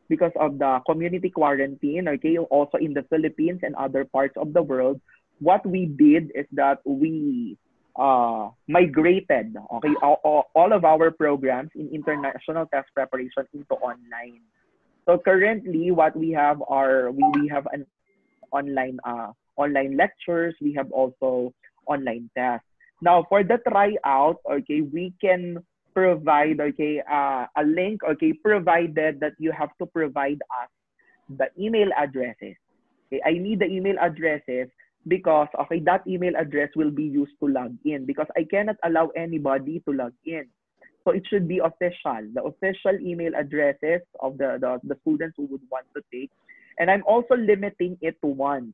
Speaker 12: because of the community quarantine, okay, also in the Philippines and other parts of the world, what we did is that we migrated, okay, all of our programs in international test preparation into online. So currently, what we have are we have an online lectures. We have also online tests. Now for the tryout, okay, we can provide, okay, a link, okay, provided that you have to provide us the email addresses. Okay, I need the email addresses because, okay, that email address will be used to log in, because I cannot allow anybody to log in. So it should be official, the official email addresses of the students who would want to take. And I'm also limiting it to once.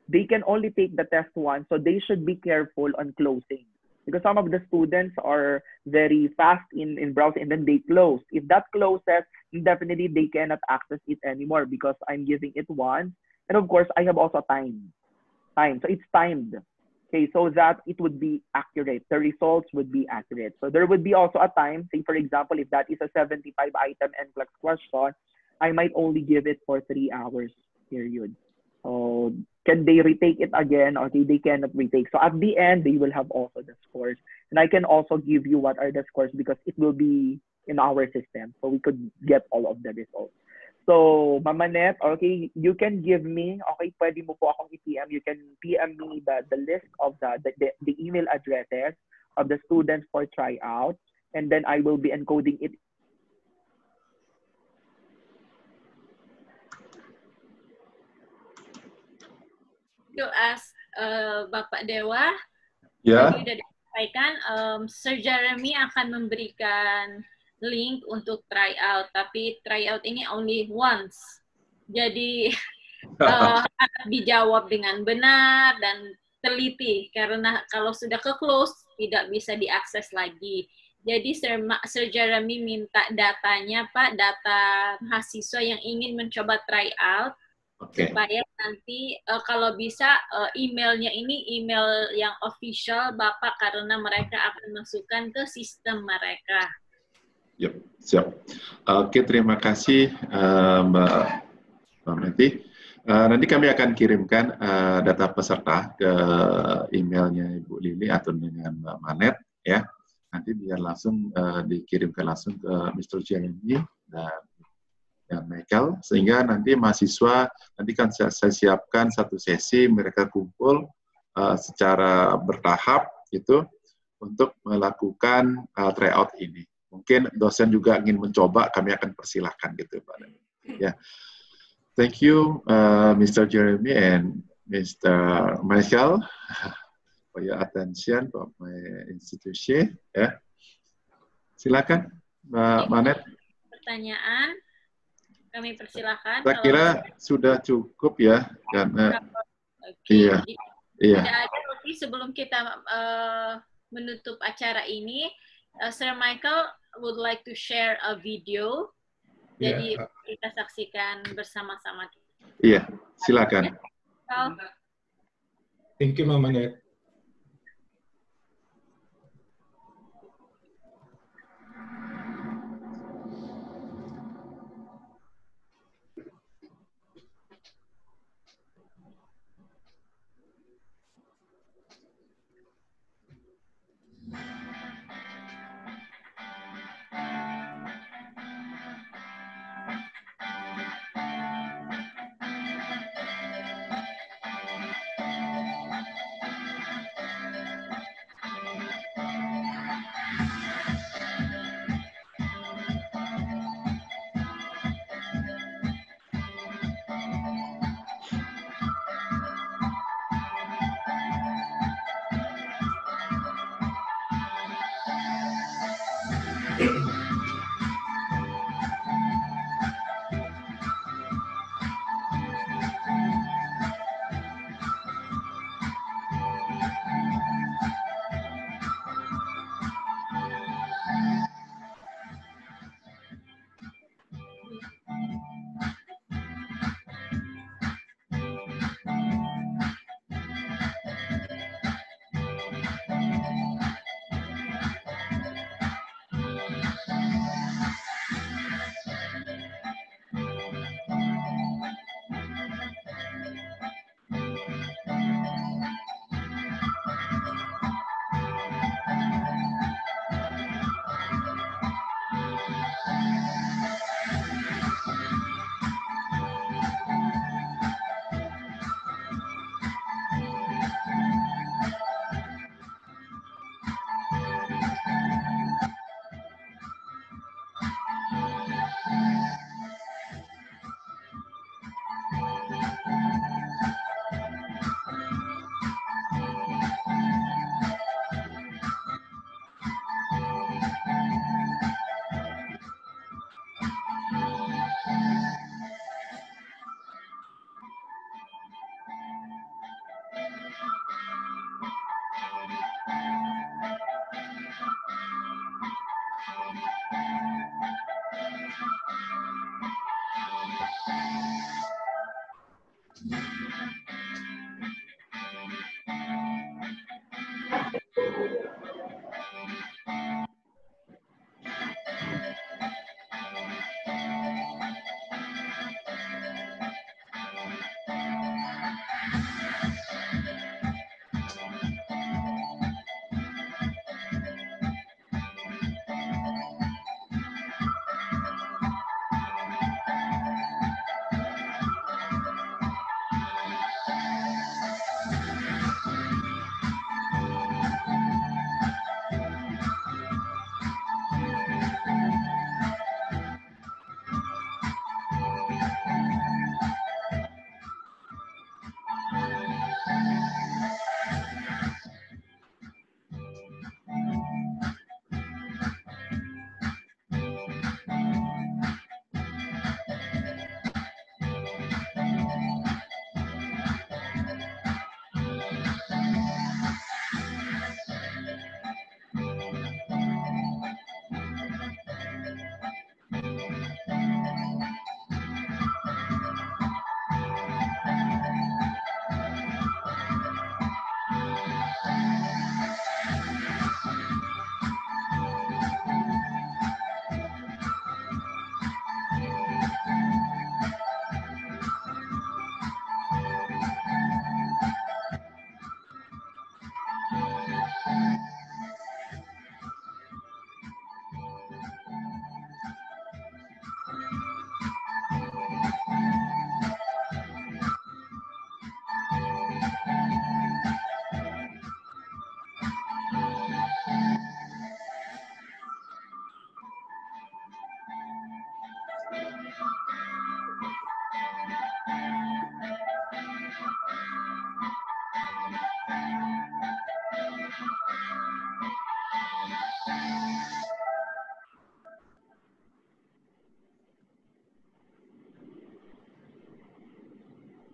Speaker 12: They can only take the test once, so they should be careful on closing. Because some of the students are very fast in browsing and then they close. If that closes, definitely they cannot access it anymore because I'm giving it once. And of course, I have also time. So it's timed. Okay, so that it would be accurate. The results would be accurate. So there would be also a time, say for example, if that is a 75 item NCLEX question, I might only give it for 3 hours period. So can they retake it again? Okay, they cannot retake. So at the end, they will have also the scores. And I can also give you what are the scores because it will be in our system. So we could get all of the results. So, Mama Net, okay, you can give me, okay, pwede mo po akong i-PM. You can PM me the list of the email addresses of the students for tryout. And then I will be encoding it.
Speaker 1: To ask Bapak Dewa,
Speaker 10: Ya.
Speaker 1: tadi sudah disampaikan, Sir Jeremy akan memberikan link untuk tryout, tapi tryout ini only once. Jadi harus dijawab dengan benar dan teliti, karena kalau sudah ke close tidak bisa diakses lagi. Jadi Sir Jeremy minta datanya, Pak, data mahasiswa yang ingin mencoba tryout.
Speaker 10: Okay.
Speaker 1: Supaya nanti kalau bisa emailnya ini email yang official Bapak, karena mereka akan masukkan ke sistem mereka.
Speaker 10: Yep, siap. Oke, terima kasih Mbak Meti. Nanti kami akan kirimkan data peserta ke emailnya Ibu Lili atau dengan Mbak Manet, ya. Nanti biar langsung dikirimkan langsung ke Mr. Jeremy dan Michael, sehingga nanti mahasiswa nanti kan saya siapkan satu sesi mereka kumpul secara bertahap itu untuk melakukan tryout ini. Mungkin dosen juga ingin mencoba, kami akan persilahkan gitu, Pak. Ya, thank you, Mr. Jeremy and Mr. Michael for your attention for my institution. Ya, silakan, Mbak Manet.
Speaker 1: Pertanyaan, kami persilahkan.
Speaker 10: Saya kira sudah cukup ya, karena
Speaker 1: iya.
Speaker 10: Iya.
Speaker 1: Tidak ada lagi sebelum kita menutup acara ini. Sir Michael would like to share a video. Jadi kita saksikan bersama-sama.
Speaker 10: Iya, silakan.
Speaker 8: Thank you, Mama Net.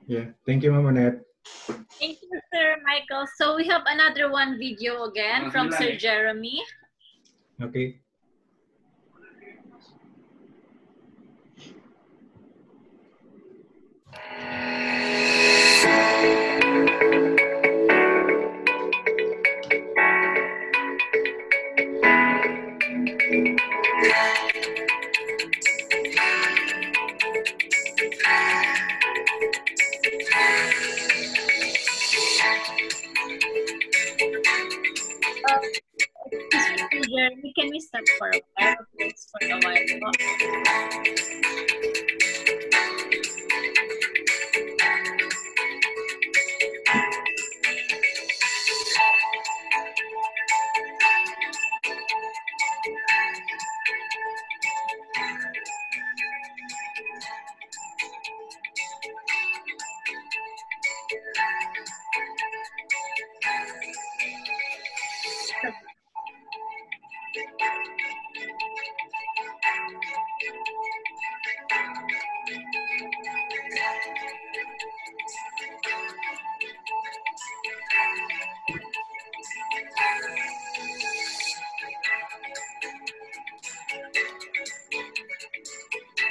Speaker 8: Yeah, thank you, Mama Net.
Speaker 1: Thank you, Sir Michael. So we have another one video again from Sir Jeremy.
Speaker 8: Okay.
Speaker 1: Excuse me, Jeremy, can we stop for a while? Please, for a while.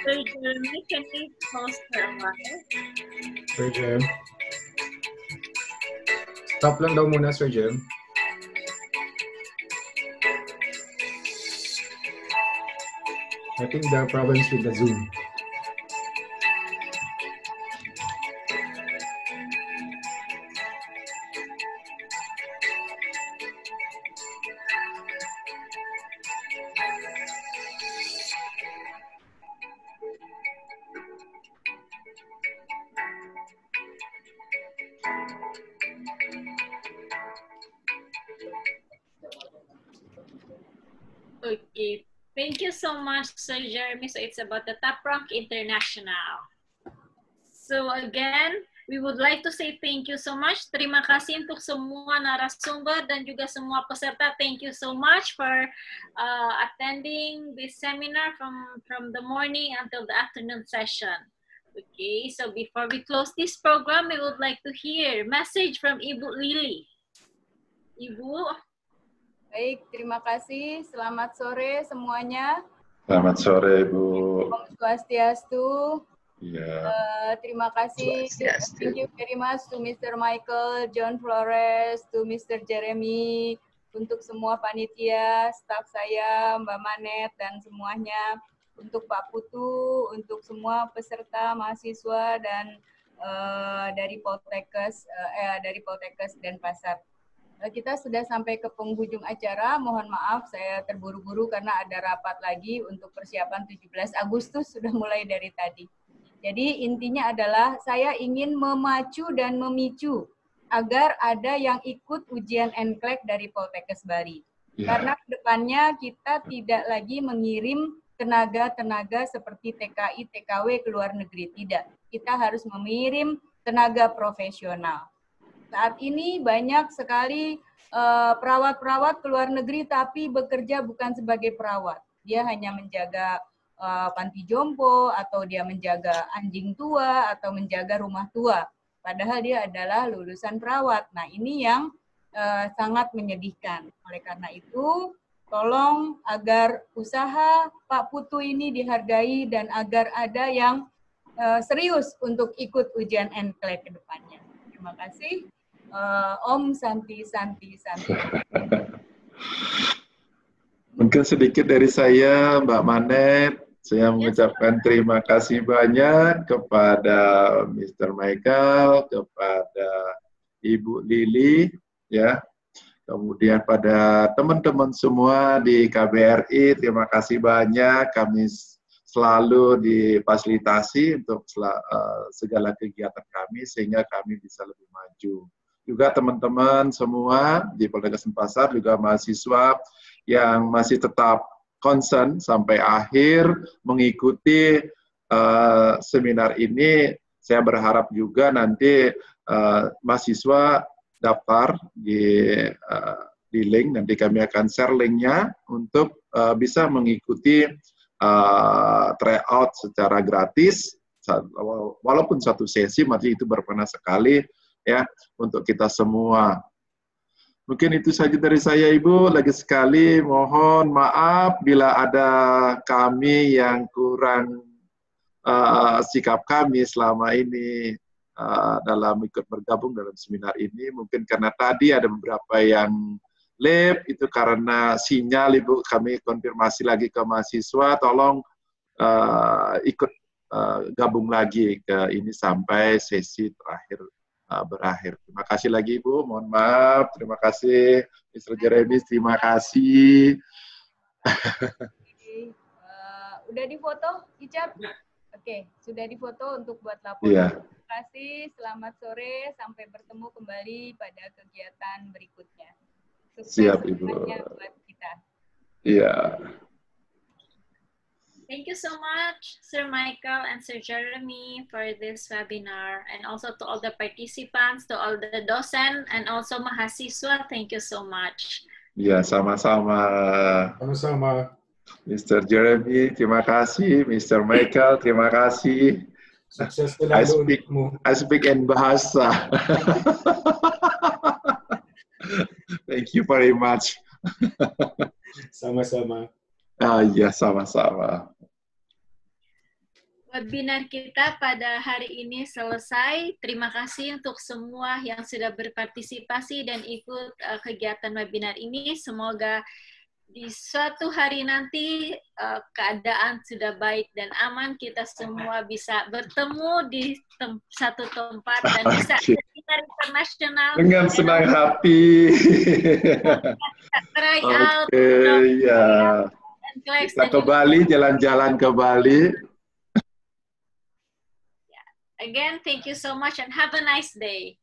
Speaker 1: Sir Jeremy, can we close her mic?
Speaker 8: Sir Jem. Stop lang daw muna, Sir Jem. I think the problem is with the Zoom.
Speaker 1: Okay, thank you so much, Sir Jeremy. So it's about the Top Rank International. So again, we would like to say thank you so much. Terima kasih untuk semua narasumber dan juga semua peserta. Thank you so much for attending this seminar from the morning until the afternoon session. Okay, so before we close this program, we would like to hear message from Ibu Lily. Ibu.
Speaker 9: Baik, terima kasih. Selamat sore semuanya.
Speaker 10: Selamat sore, Bu.
Speaker 9: Om Swastiastu.
Speaker 10: Ya.
Speaker 9: Terima kasih. Thank you very much to Mr. Michael, John Flores, to Mr. Jeremy, untuk semua panitia, staf saya, Mbak Manet, dan semuanya, untuk Pak Putu, untuk semua peserta, mahasiswa, dan dari Poltekkes Denpasar. Kita sudah sampai ke penghujung acara, mohon maaf saya terburu-buru karena ada rapat lagi untuk persiapan 17 Agustus, sudah mulai dari tadi. Jadi intinya adalah saya ingin memacu dan memicu agar ada yang ikut ujian NCLEX dari Poltekkes Bali. Karena kedepannya kita tidak lagi mengirim tenaga-tenaga seperti TKI, TKW ke luar negeri, tidak. Kita harus mengirim tenaga profesional. Saat ini banyak sekali perawat-perawat ke luar negeri tapi bekerja bukan sebagai perawat. Dia hanya menjaga panti jompo, atau dia menjaga anjing tua, atau menjaga rumah tua. Padahal dia adalah lulusan perawat. Nah, ini yang sangat menyedihkan. Oleh karena itu, tolong agar usaha Pak Putu ini dihargai dan agar ada yang serius untuk ikut ujian NCLEX ke depannya. Terima kasih. Om Santi Santi Santi.
Speaker 10: Mungkin sedikit dari saya, Mbak Manet. Saya mengucapkan terima kasih banyak kepada Mr. Michael, kepada Ibu Lili, ya. Kemudian pada teman-teman semua di KBRI, terima kasih banyak. Kami selalu difasilitasi untuk segala kegiatan kami sehingga kami bisa lebih maju. Juga teman-teman semua di Poltekkes Denpasar, juga mahasiswa yang masih tetap concern sampai akhir mengikuti seminar ini. Saya berharap juga nanti mahasiswa daftar di link, nanti kami akan share linknya untuk bisa mengikuti tryout secara gratis, walaupun satu sesi, masih itu berpengaruh sekali ya untuk kita semua. Mungkin itu saja dari saya, Ibu. Lagi sekali mohon maaf bila ada kami yang kurang sikap kami selama ini dalam ikut bergabung dalam seminar ini. Mungkin karena tadi ada beberapa yang lab, itu karena sinyal, Ibu. Kami konfirmasi lagi ke mahasiswa, tolong ikut gabung lagi ke ini sampai sesi terakhir berakhir. Terima kasih lagi, Ibu. Mohon maaf. Terima kasih, Mr. Jeremy. Terima kasih.
Speaker 9: Udah difoto, Icap? Oke, sudah difoto untuk buat laporan.
Speaker 10: Iya.
Speaker 9: Terima kasih. Selamat sore. Sampai bertemu kembali pada kegiatan berikutnya. Sukses
Speaker 10: Siap, Ibu.
Speaker 9: buat kita.
Speaker 10: Iya.
Speaker 1: Thank you so much, Sir Michael and Sir Jeremy, for this webinar, and also to all the participants, to all the docent, and also mahasiswa. Thank you so much.
Speaker 10: Ya, sama-sama.
Speaker 8: Sama-sama.
Speaker 10: Mr. Jeremy, terima kasih. Mr. Michael, terima kasih.
Speaker 8: Sukses selalu.
Speaker 10: I speak in bahasa. Thank you very much.
Speaker 8: Sama-sama.
Speaker 10: Ya, sama-sama.
Speaker 1: webinar kita pada hari ini selesai. Terima kasih untuk semua yang sudah berpartisipasi dan ikut kegiatan webinar ini. Semoga di suatu hari nanti keadaan sudah baik dan aman, kita semua bisa bertemu di satu tempat dan bisa webinar internasional
Speaker 10: dengan senang hati.
Speaker 1: Try out.
Speaker 10: Ya. Kita ke Bali, jalan-jalan ke Bali.
Speaker 1: Again, thank you so much and have a nice day.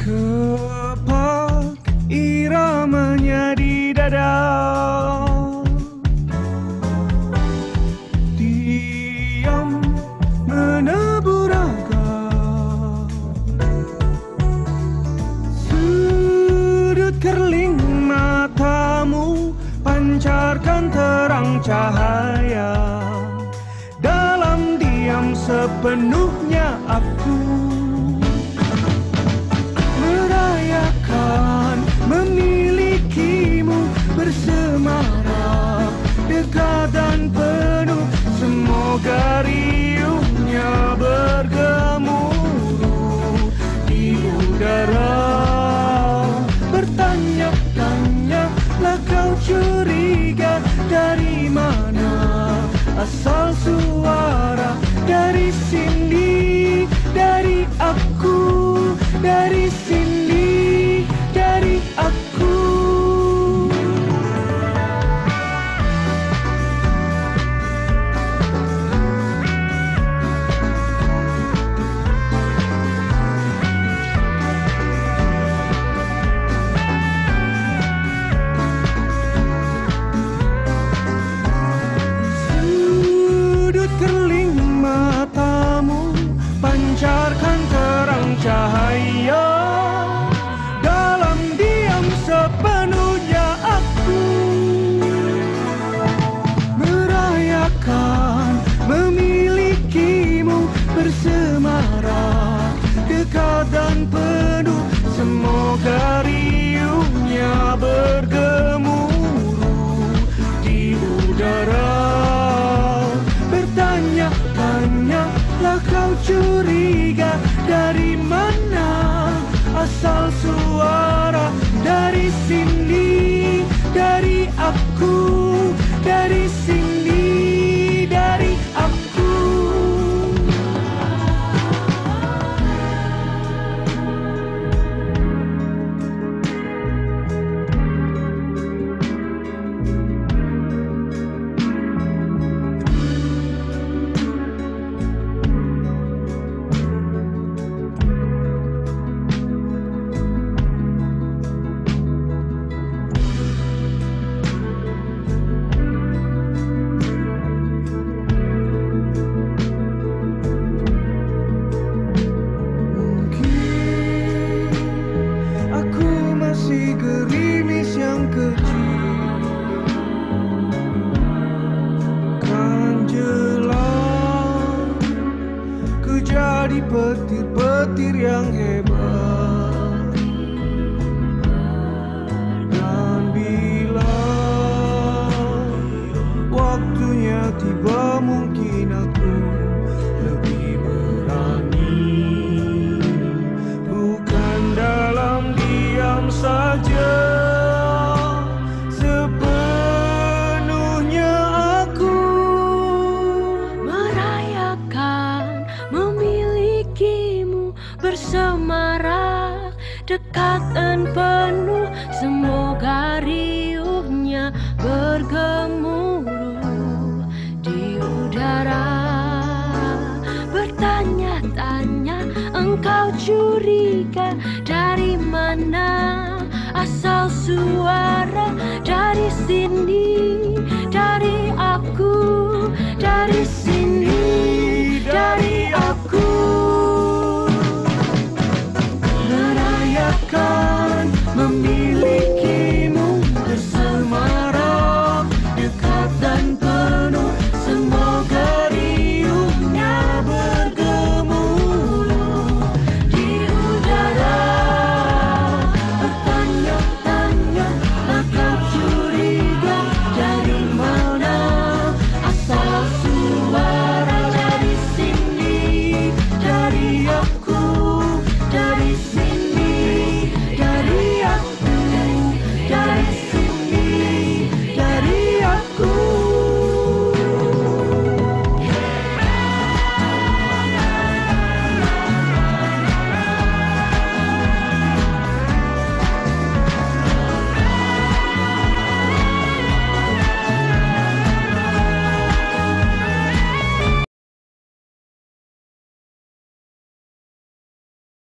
Speaker 14: Kepak iramanya di dada, diam menabur raga, sudut kerling matamu pancarkan terang cahaya, dalam diam sepenuhnya aku memilikimu, bersemarak dekat dan penuh, semoga riuhnya bergemuruh di udara. Bertanya-tanya lah kau curiga, dari mana asal suara, dari sini, dari aku, dari sini, dari aku. Sudut kerling matamu pancarkan terang cahaya, dalam diam sepenuhnya aku merayakan memilikimu, bersemarak dekat dan penuh, semoga riuhnya bergemuruh di udara. Bertanya-tanya lah kau curiga, dari mana asal suara, dari sini, dari aku, dari sini, dari aku. Petir-petir yang hebat, dan bila waktunya tiba mungkin aku lebih berani, bukan dalam diam saja sepenuhnya aku merayakan memilikimu, bersemarak dekat dan penuh, semoga
Speaker 6: engkau curiga? Dari mana asal suara? Dari sini, dari